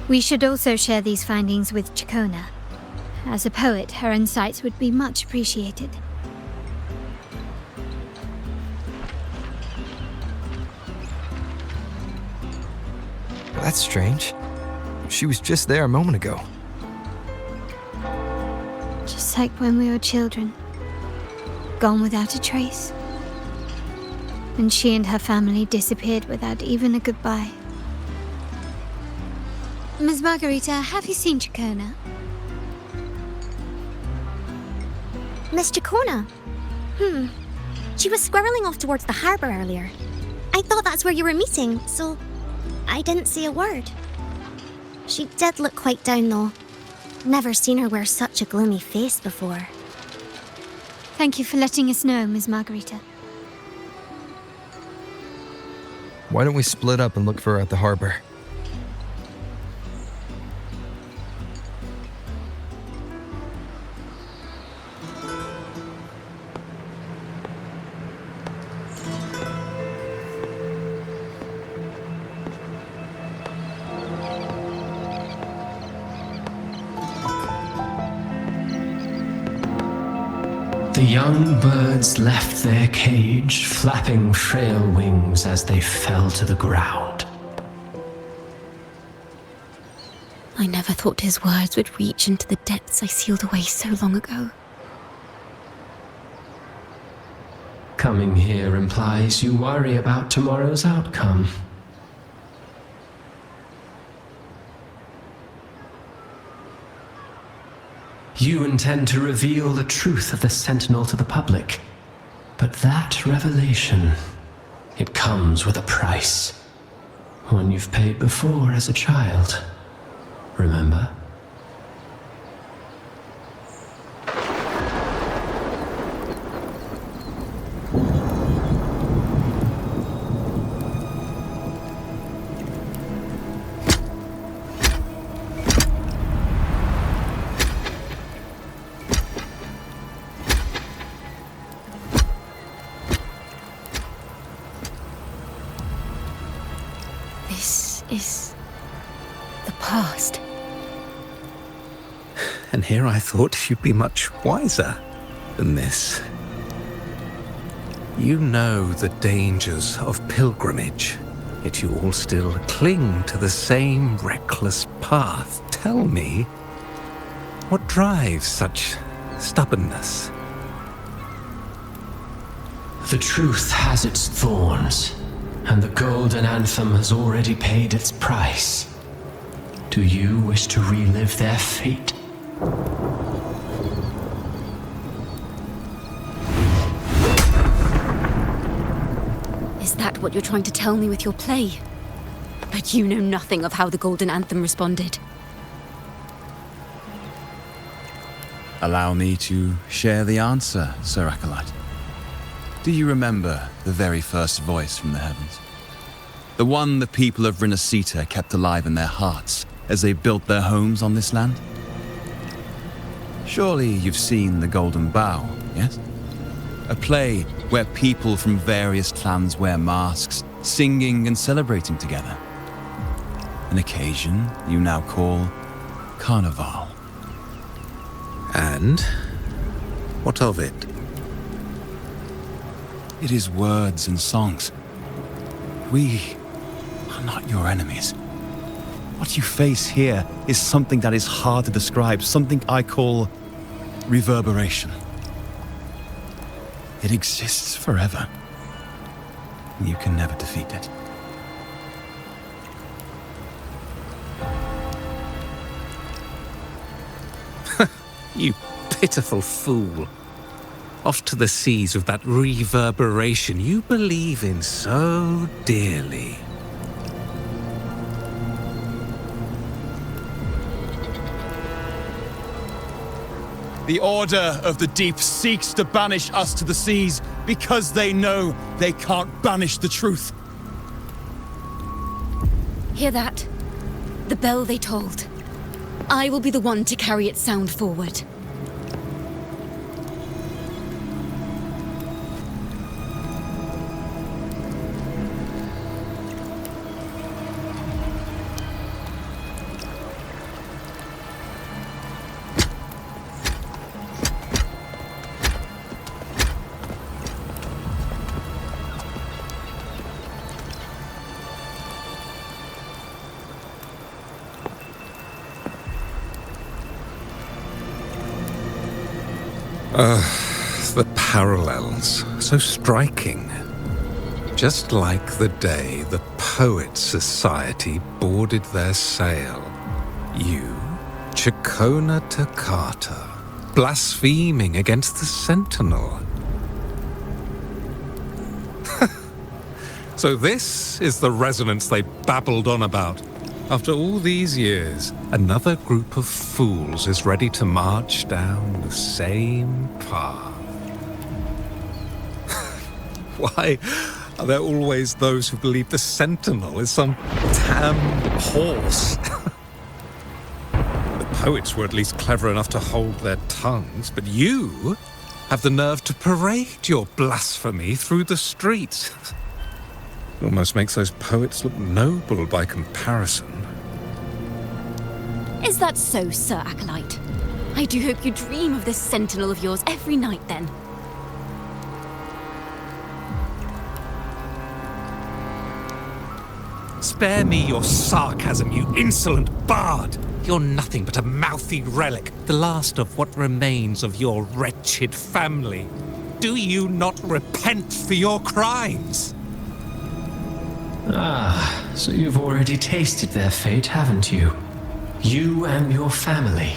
We should also share these findings with Ciaccona. As a poet, her insights would be much appreciated. That's strange. She was just there a moment ago. Just like when we were children. Gone without a trace. And she and her family disappeared without even a goodbye. Ms. Margarita, have you seen Ciaccona? Miss Ciaccona? She was squirreling off towards the harbour earlier. I thought that's where you were meeting, so I didn't say a word. She did look quite down, though. Never seen her wear such a gloomy face before. Thank you for letting us know, Ms. Margarita. Why don't we split up and look for her at the harbor? The young birds left their cage, flapping frail wings as they fell to the ground. I never thought his words would reach into the depths I sealed away so long ago. Coming here implies you worry about tomorrow's outcome. You intend to reveal the truth of the Sentinel to the public. But that revelation, it comes with a price. One you've paid before as a child. Remember? This is the past. And here I thought you'd be much wiser than this. You know the dangers of pilgrimage, yet you all still cling to the same reckless path. Tell me, what drives such stubbornness? The truth has its thorns, and the Golden Anthem has already paid its price. Do you wish to relive their fate? Is that what you're trying to tell me with your play? But you know nothing of how the Golden Anthem responded. Allow me to share the answer, Sir Acolyte. Do you remember the very first voice from the heavens? The one the people of Rinascita kept alive in their hearts as they built their homes on this land? Surely you've seen The Golden Bough, yes? A play where people from various clans wear masks, singing and celebrating together. An occasion you now call Carnival. And what of it? It is words and songs. We are not your enemies. What you face here is something that is hard to describe, something I call reverberation. It exists forever. You can never defeat it. You pitiful fool. Off to the seas with that reverberation you believe in so dearly. The Order of the Deep seeks to banish us to the seas because they know they can't banish the truth. Hear that? The bell they tolled. I will be the one to carry its sound forward. The parallels, so striking. Just like the day the Poets Society boarded their sail. You, Ciaccona Toccata, blaspheming against the Sentinel. So this is the resonance they babbled on about. After all these years, another group of fools is ready to march down the same path. Why are there always those who believe the Sentinel is some damn horse? The poets were at least clever enough to hold their tongues, but you have the nerve to parade your blasphemy through the streets. It almost makes those poets look noble by comparison. Is that so, Sir Acolyte? I do hope you dream of this Sentinel of yours every night, then. Spare me your sarcasm, you insolent bard! You're nothing but a mouthy relic, the last of what remains of your wretched family. Do you not repent for your crimes? Ah, so you've already tasted their fate, haven't you? You and your family,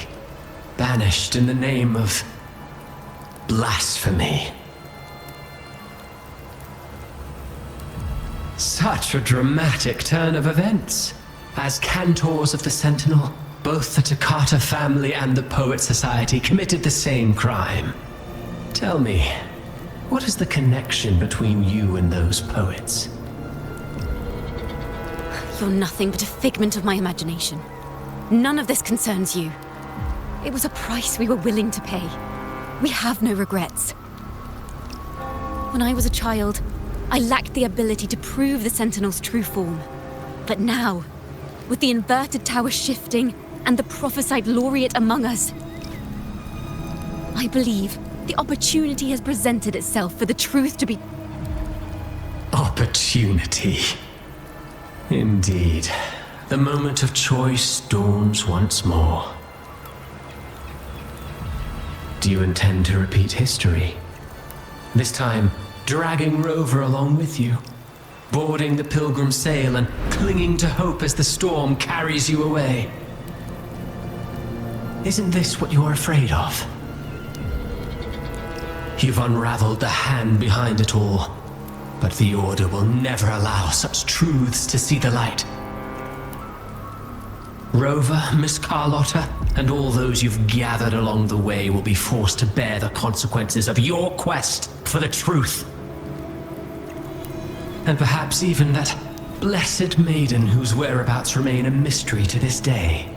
banished in the name of blasphemy. Such a dramatic turn of events. As cantors of the Sentinel, both the Ciaccona family and the Poet Society committed the same crime. Tell me, what is the connection between you and those poets? You're nothing but a figment of my imagination. None of this concerns you. It was a price we were willing to pay. We have no regrets. When I was a child, I lacked the ability to prove the Sentinel's true form. But now, with the inverted tower shifting and the prophesied laureate among us, I believe the opportunity has presented itself for the truth to be... Opportunity. Indeed. The moment of choice dawns once more. Do you intend to repeat history? This time, dragging Rover along with you, boarding the pilgrim sail and clinging to hope as the storm carries you away. Isn't this what you're afraid of? You've unraveled the hand behind it all, but the Order will never allow such truths to see the light. Rover, Miss Carlotta, and all those you've gathered along the way will be forced to bear the consequences of your quest for the truth. And perhaps even that blessed maiden whose whereabouts remain a mystery to this day.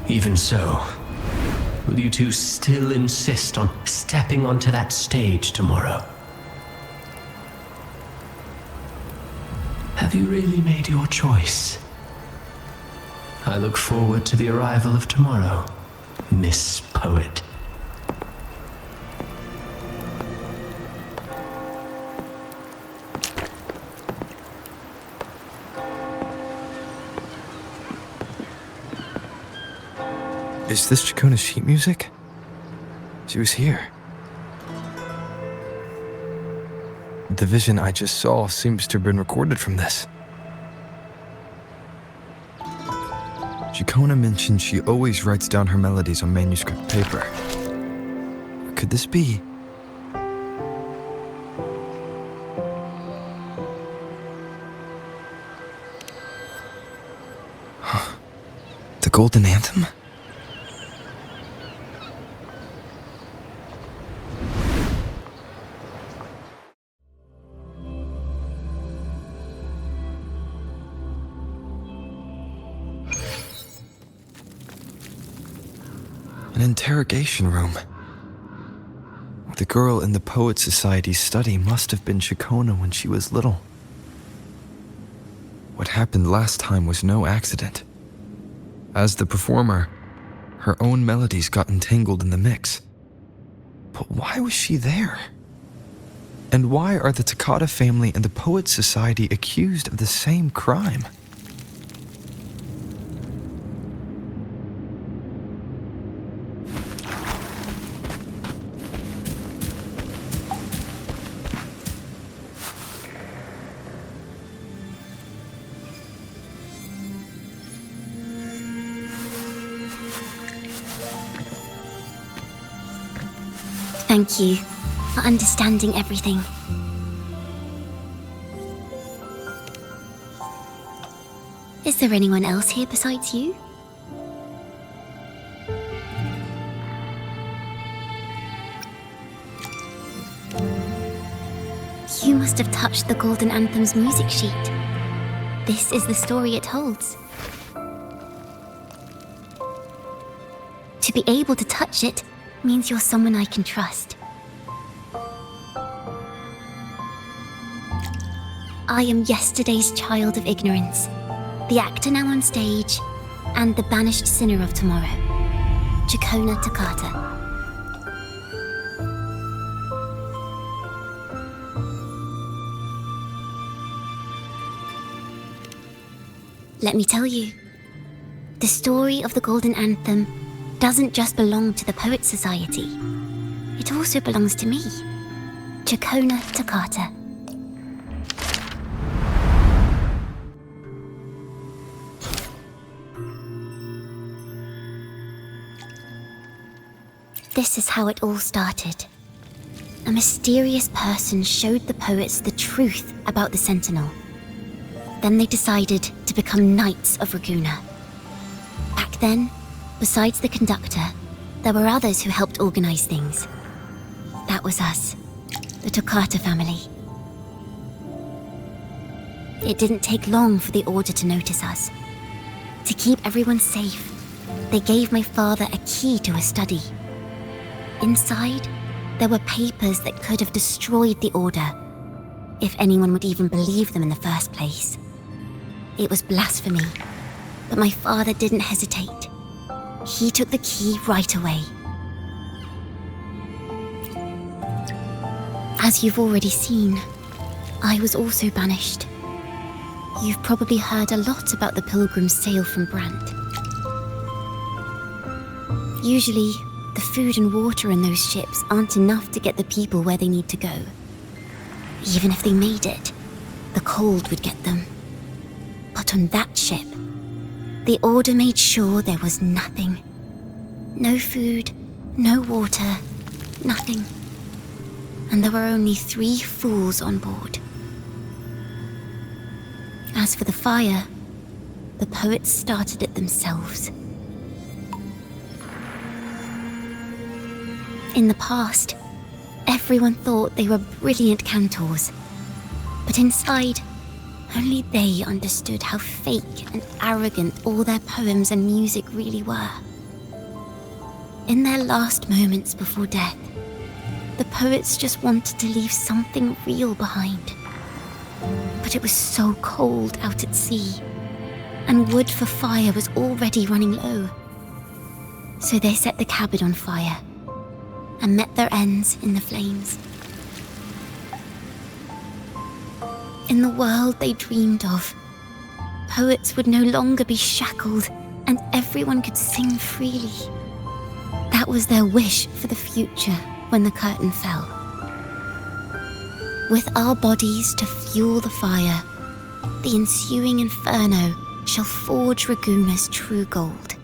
Even so, will you two still insist on stepping onto that stage tomorrow? Have you really made your choice? I look forward to the arrival of tomorrow, Miss Poet. Is this Ciaccona's sheet music? She was here. The vision I just saw seems to have been recorded from this. Ciaccona mentioned she always writes down her melodies on manuscript paper. Could this be? Huh. The Golden Anthem? An interrogation room. The girl in the Poet Society's study must have been Ciaccona when she was little. What happened last time was no accident. As the performer, her own melodies got entangled in the mix. But why was she there? And why are the Ciaccona family and the Poet Society accused of the same crime? Thank you for understanding everything. Is there anyone else here besides you? You must have touched the Golden Anthem's music sheet. This is the story it holds. To be able to touch it means you're someone I can trust. I am yesterday's child of ignorance, the actor now on stage, and the banished sinner of tomorrow, Ciaccona Toccata. Let me tell you, the story of the Golden Anthem doesn't just belong to the Poets Society. It also belongs to me, Ciaccona Toccata. This is how it all started. A mysterious person showed the poets the truth about the Sentinel. Then they decided to become Knights of Raguena. Back then, besides the conductor, there were others who helped organize things. That was us, the Toccata family. It didn't take long for the Order to notice us. To keep everyone safe, they gave my father a key to a study. Inside, there were papers that could have destroyed the Order, if anyone would even believe them in the first place. It was blasphemy, but my father didn't hesitate. He took the key right away. As you've already seen, I was also banished. You've probably heard a lot about the Pilgrim's sail from Brant. Usually, the food and water in those ships aren't enough to get the people where they need to go. Even if they made it, the cold would get them. But on that ship, the Order made sure there was nothing. No food, no water, nothing. And there were only 3 fools on board. As for the fire, the poets started it themselves. In the past, everyone thought they were brilliant cantors. But inside, only they understood how fake and arrogant all their poems and music really were. In their last moments before death, the poets just wanted to leave something real behind. But it was so cold out at sea, and wood for fire was already running low. So they set the cabin on fire and met their ends in the flames. In the world they dreamed of, poets would no longer be shackled and everyone could sing freely. That was their wish for the future when the curtain fell. With our bodies to fuel the fire, the ensuing inferno shall forge Raguena's true gold.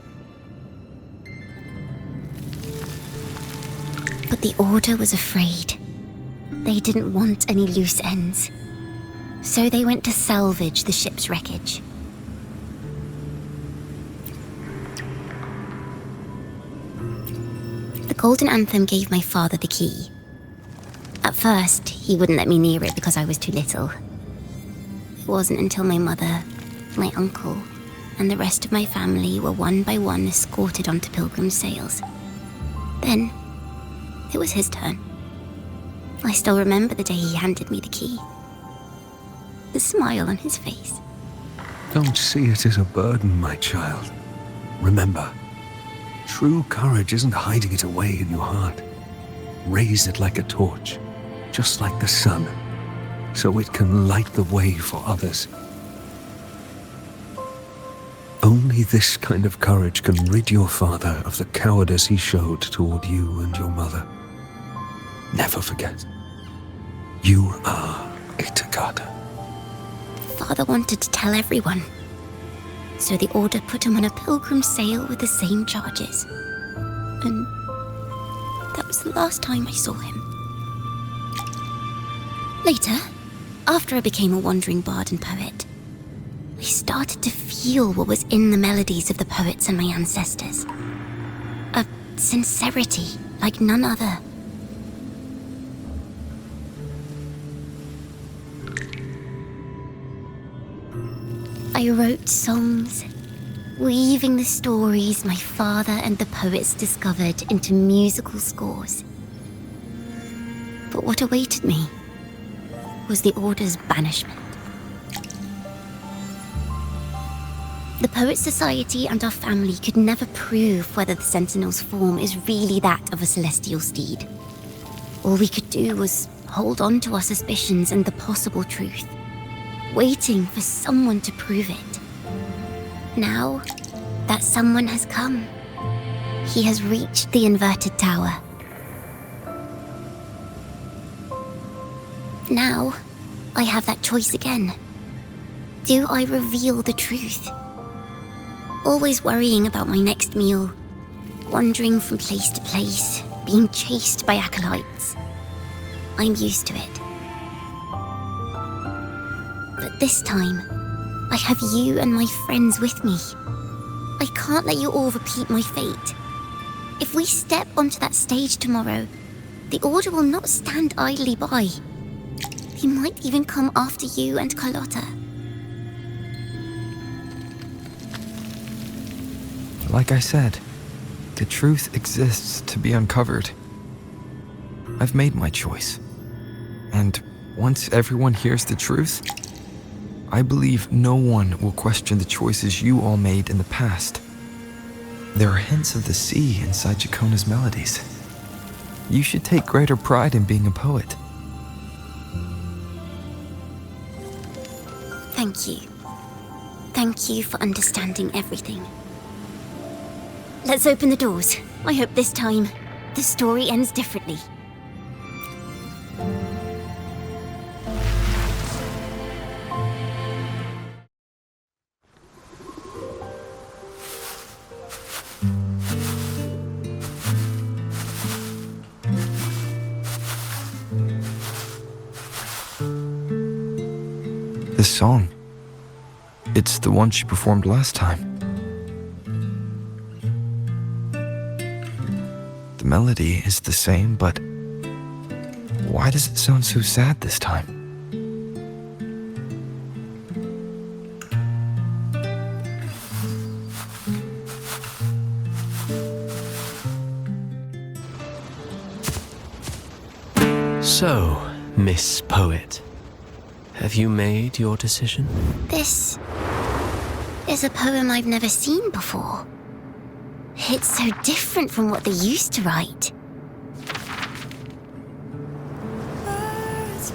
But the Order was afraid. They didn't want any loose ends. So they went to salvage the ship's wreckage. The Golden Anthem gave my father the key. At first, he wouldn't let me near it because I was too little. It wasn't until my mother, my uncle, and the rest of my family were one by one escorted onto Pilgrim's sails. Then, it was his turn. I still remember the day he handed me the key. The smile on his face. Don't see it as a burden, my child. Remember, true courage isn't hiding it away in your heart. Raise it like a torch, just like the sun, so it can light the way for others. Only this kind of courage can rid your father of the cowardice he showed toward you and your mother. Never forget, you are a Toccata. Father wanted to tell everyone. So the Order put him on a pilgrim sail with the same charges. And that was the last time I saw him. Later, after I became a wandering bard and poet, I started to feel what was in the melodies of the poets and my ancestors. A sincerity like none other. I wrote songs, weaving the stories my father and the poets discovered into musical scores. But what awaited me was the Order's banishment. The Poets Society and our family could never prove whether the Sentinel's form is really that of a celestial steed. All we could do was hold on to our suspicions and the possible truth, waiting for someone to prove it. Now that someone has come, he has reached the inverted tower. Now, I have that choice again. Do I reveal the truth? Always worrying about my next meal, wandering from place to place, being chased by acolytes. I'm used to it. But this time, I have you and my friends with me. I can't let you all repeat my fate. If we step onto that stage tomorrow, the Order will not stand idly by. They might even come after you and Carlotta. Like I said, the truth exists to be uncovered. I've made my choice. And once everyone hears the truth, I believe no one will question the choices you all made in the past. There are hints of the sea inside Ciaccona's melodies. You should take greater pride in being a poet. Thank you. Thank you for understanding everything. Let's open the doors. I hope this time, the story ends differently. This song, it's the one she performed last time. The melody is the same, but why does it sound so sad this time? So, Miss Poet, have you made your decision? This is a poem I've never seen before. It's so different from what they used to write.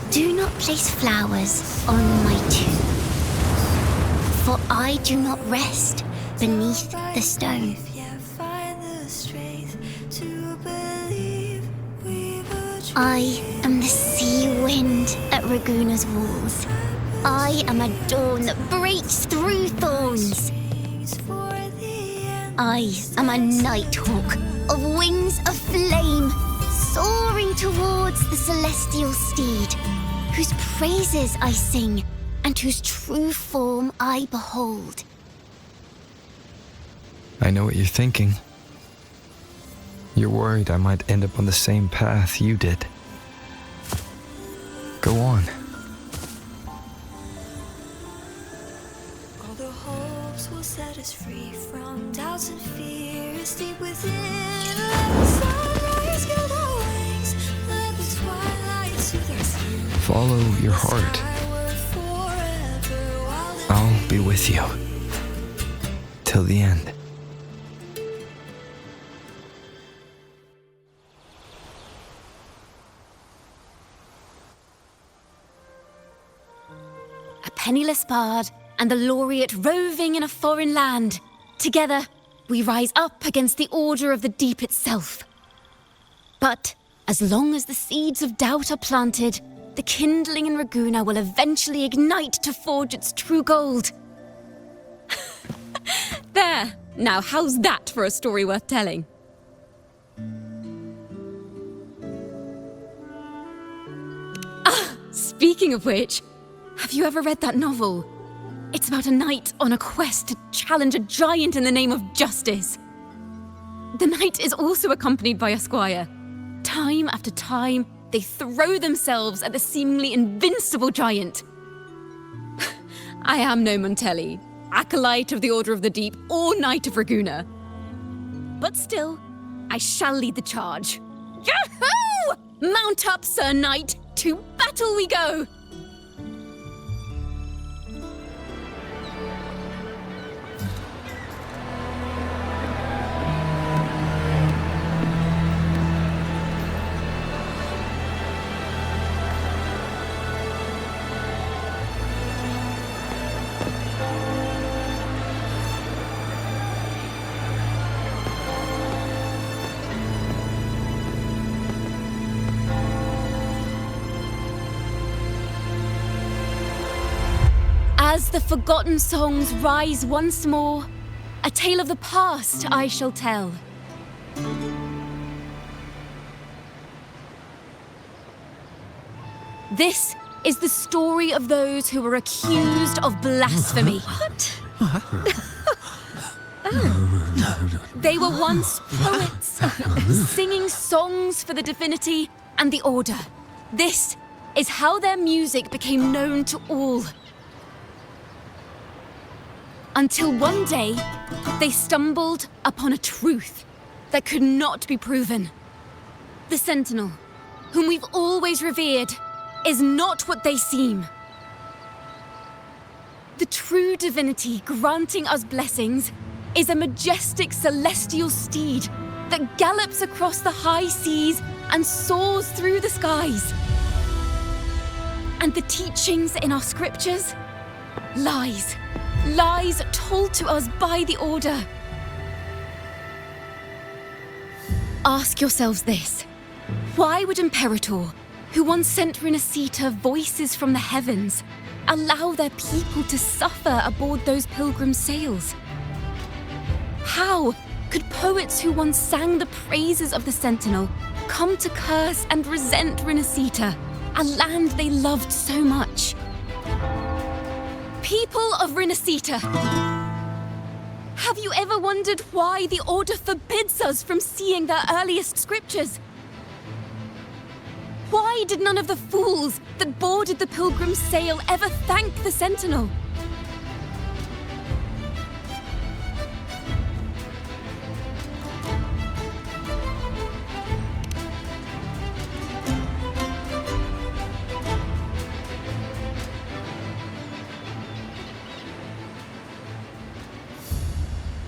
Do not place flowers on my tomb, for I do not rest beneath the stone. I am the sea wind at Raguna's walls. I am a dawn that breaks through thorns. I am a nighthawk of wings of flame, soaring towards the celestial steed, whose praises I sing and whose true form I behold. I know what you're thinking. You're worried I might end up on the same path you did. Go on. All the hopes will set us free from doubts and fears deep within. Let the sunrise gild our wings. Let the twilight soothe our skin. Follow your heart. I'll be with you. Till the end. A penniless bard and the laureate roving in a foreign land. Together, we rise up against the order of the deep itself. But as long as the seeds of doubt are planted, the kindling in Raguna will eventually ignite to forge its true gold. There! Now how's that for a story worth telling? Ah, speaking of which, have you ever read that novel? It's about a knight on a quest to challenge a giant in the name of justice. The knight is also accompanied by a squire. Time after time, they throw themselves at the seemingly invincible giant. I am no Montelli, acolyte of the Order of the Deep or Knight of Raguna. But still, I shall lead the charge. Yahoo! Mount up, Sir Knight! To battle we go! the forgotten songs rise once more, a tale of the past I shall tell. This is the story of those who were accused of blasphemy. What? They were once poets, singing songs for the divinity and the order. This is how their music became known to all. Until one day, they stumbled upon a truth that could not be proven. The Sentinel, whom we've always revered, is not what they seem. The true divinity granting us blessings is a majestic celestial steed that gallops across the high seas and soars through the skies. And the teachings in our scriptures? Lies. Lies told to us by the Order. Ask yourselves this. Why would Imperator, who once sent Renacita voices from the heavens, allow their people to suffer aboard those pilgrim sails? How could poets who once sang the praises of the Sentinel come to curse and resent Renacita, a land they loved so much? People of Renacita, have you ever wondered why the Order forbids us from seeing their earliest scriptures? Why did none of the fools that boarded the pilgrim sail ever thank the Sentinel?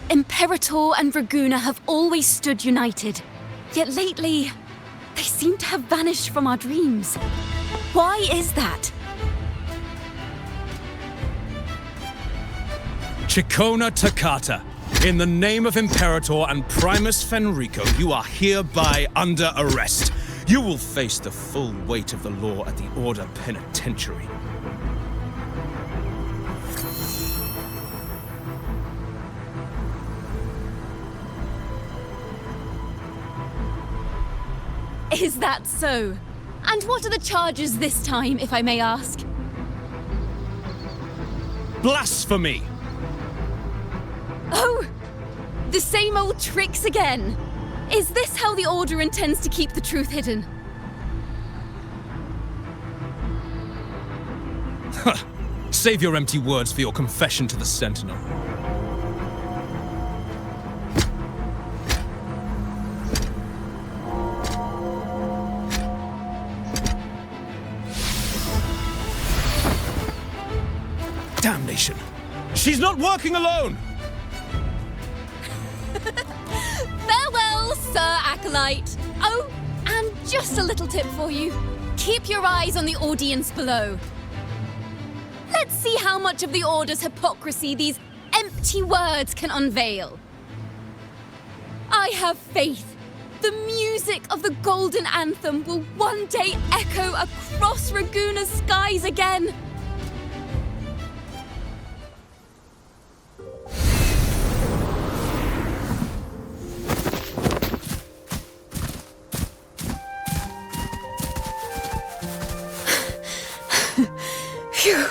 Imperator and Draguna have always stood united, yet lately, they seem to have vanished from our dreams. Why is that? Ciaccona Toccata, in the name of Imperator and Primus Fenrico, you are hereby under arrest. You will face the full weight of the law at the Order Penitentiary. Is that so? And what are the charges this time, if I may ask? Blasphemy! Oh! The same old tricks again! Is this how the Order intends to keep the truth hidden? Save your empty words for your confession to the Sentinel. Damnation! She's not working alone! Farewell, Sir Acolyte! Oh, and just a little tip for you. Keep your eyes on the audience below. Let's see how much of the Order's hypocrisy these empty words can unveil. I have faith. The music of the Golden Anthem will one day echo across Raguna's skies again. Phew.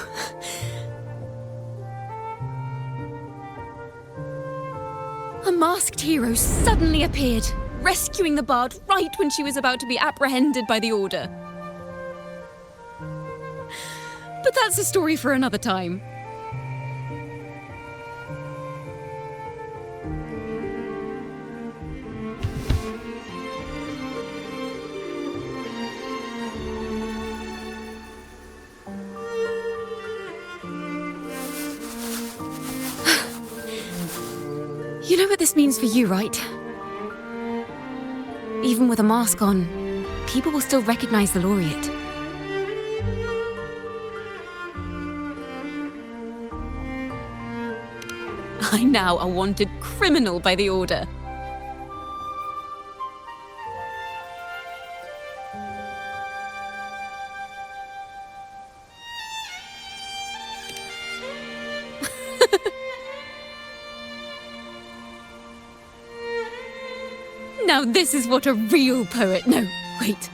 A masked hero suddenly appeared, rescuing the bard right when she was about to be apprehended by the Order. But that's a story for another time. You know what this means for you, right? Even with a mask on, people will still recognize the laureate. I'm now a wanted criminal by the Order. Now this is what a real poet, no, wait,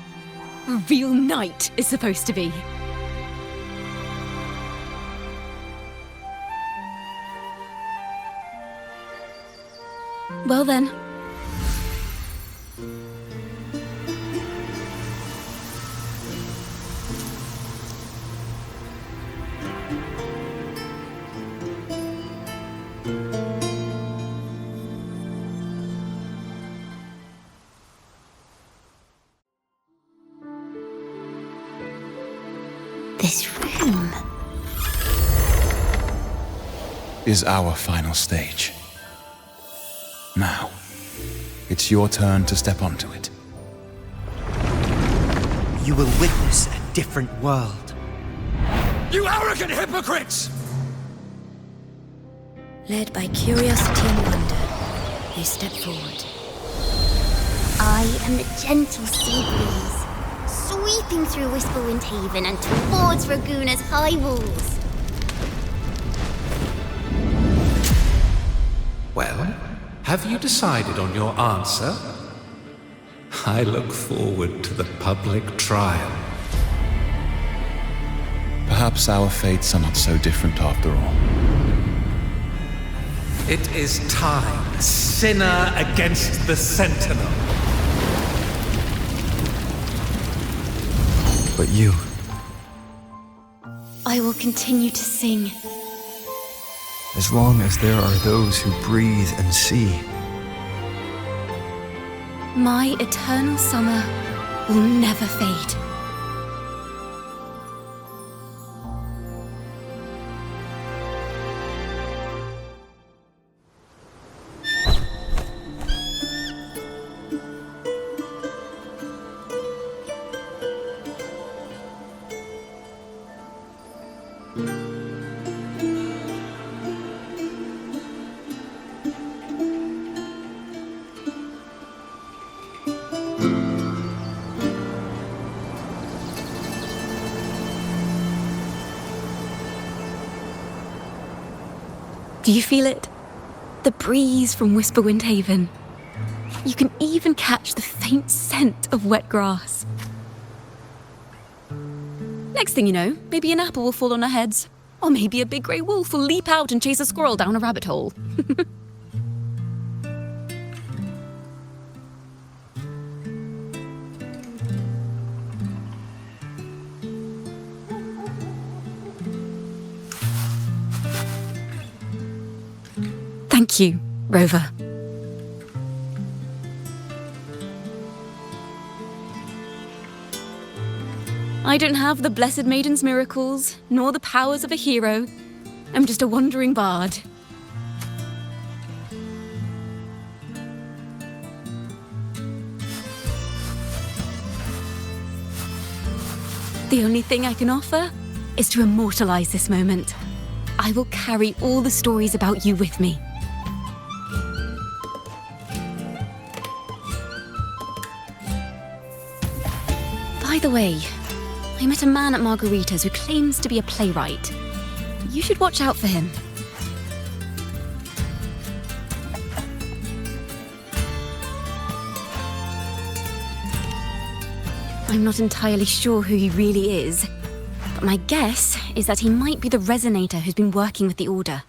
a real knight is supposed to be. Well then. This room is our final stage. Now, it's your turn to step onto it. You will witness a different world. You arrogant hypocrites! Led by curiosity and wonder, they step forward. I am the gentle sea breeze, sweeping through Whisperwind Haven and towards Raguna's high walls. Well, have you decided on your answer? I look forward to the public trial. Perhaps our fates are not so different after all. It is time, sinner against the Sentinel. But you... I will continue to sing. As long as there are those who breathe and see. My eternal summer will never fade. Do you feel it? The breeze from Whisperwind Haven. You can even catch the faint scent of wet grass. Next thing you know, maybe an apple will fall on our heads. Or maybe a big grey wolf will leap out and chase a squirrel down a rabbit hole. Thank you, Rover. I don't have the Blessed Maiden's miracles, nor the powers of a hero. I'm just a wandering bard. The only thing I can offer is to immortalize this moment. I will carry all the stories about you with me. By the way, I met a man at Margarita's who claims to be a playwright. You should watch out for him. I'm not entirely sure who he really is, but my guess is that he might be the resonator who's been working with the Order.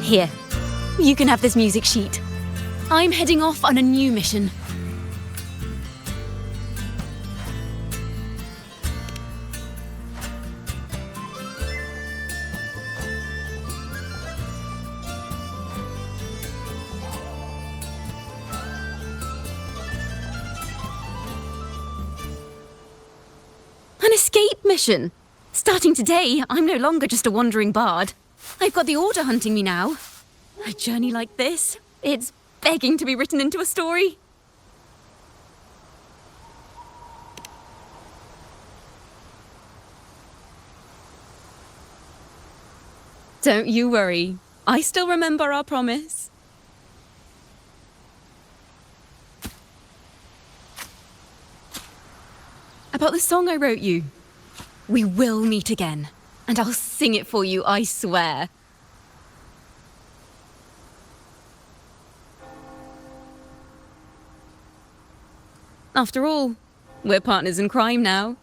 Here, you can have this music sheet. I'm heading off on a new mission. An escape mission! Starting today, I'm no longer just a wandering bard. I've got the Order hunting me now. A journey like this, it's begging to be written into a story. Don't you worry. I still remember our promise. About the song I wrote you. We will meet again, and I'll sing it for you, I swear. After all, we're partners in crime now.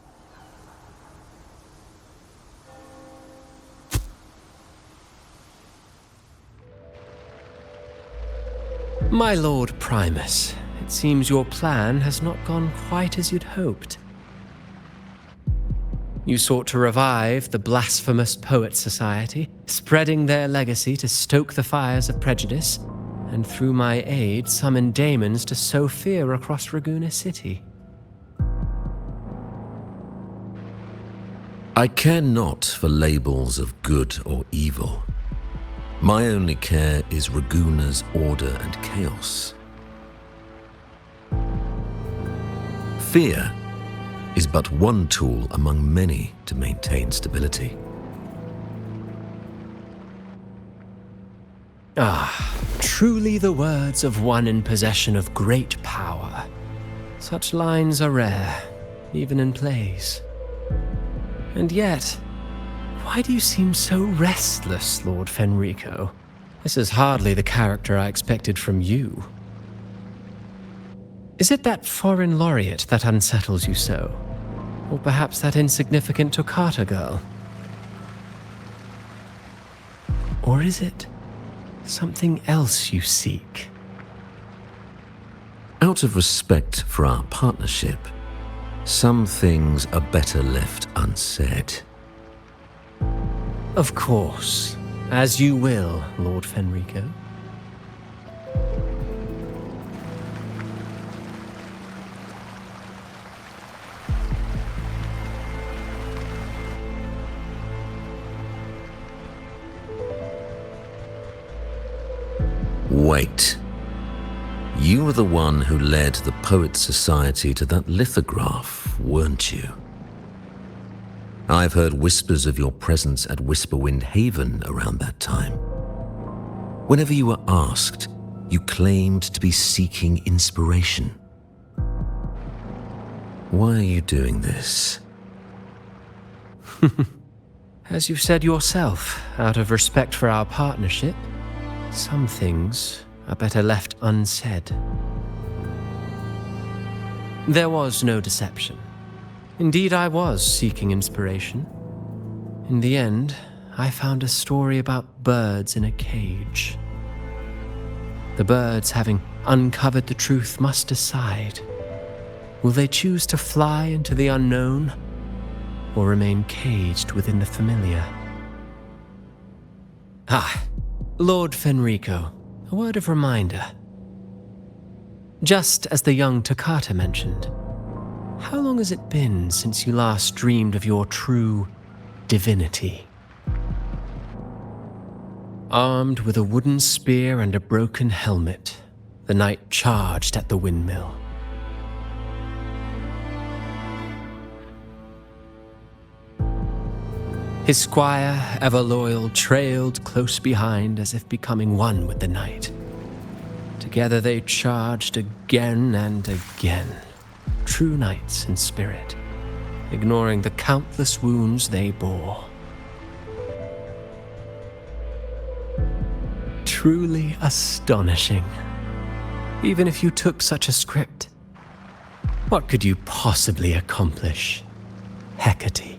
My Lord Primus, it seems your plan has not gone quite as you'd hoped. You sought to revive the blasphemous Poets Society, spreading their legacy to stoke the fires of prejudice, and through my aid summon daemons to sow fear across Raguena City. I care not for labels of good or evil. My only care is Raguena's order and chaos. Fear is but one tool among many to maintain stability. Ah, truly the words of one in possession of great power. Such lines are rare, even in plays. And yet, why do you seem so restless, Lord Fenrico? This is hardly the character I expected from you. Is it that foreign laureate that unsettles you so? Or perhaps that insignificant Toccata girl? Or is it something else you seek? Out of respect for our partnership, some things are better left unsaid. Of course. As you will, Lord Fenrico. Wait. You were the one who led the Poets Society to that lithograph, weren't you? I've heard whispers of your presence at Whisperwind Haven around that time. Whenever you were asked, you claimed to be seeking inspiration. Why are you doing this? As you've said yourself, out of respect for our partnership, some things are better left unsaid. There was no deception. Indeed, I was seeking inspiration. In the end, I found a story about birds in a cage. The birds, having uncovered the truth, must decide. Will they choose to fly into the unknown, or remain caged within the familiar? Ah, Lord Fenrico, a word of reminder. Just as the young Toccata mentioned, how long has it been since you last dreamed of your true divinity? Armed with a wooden spear and a broken helmet, the knight charged at the windmill. His squire, ever loyal, trailed close behind as if becoming one with the knight. Together they charged again and again, true knights in spirit, ignoring the countless wounds they bore. Truly astonishing. Even if you took such a script, what could you possibly accomplish, Hecate?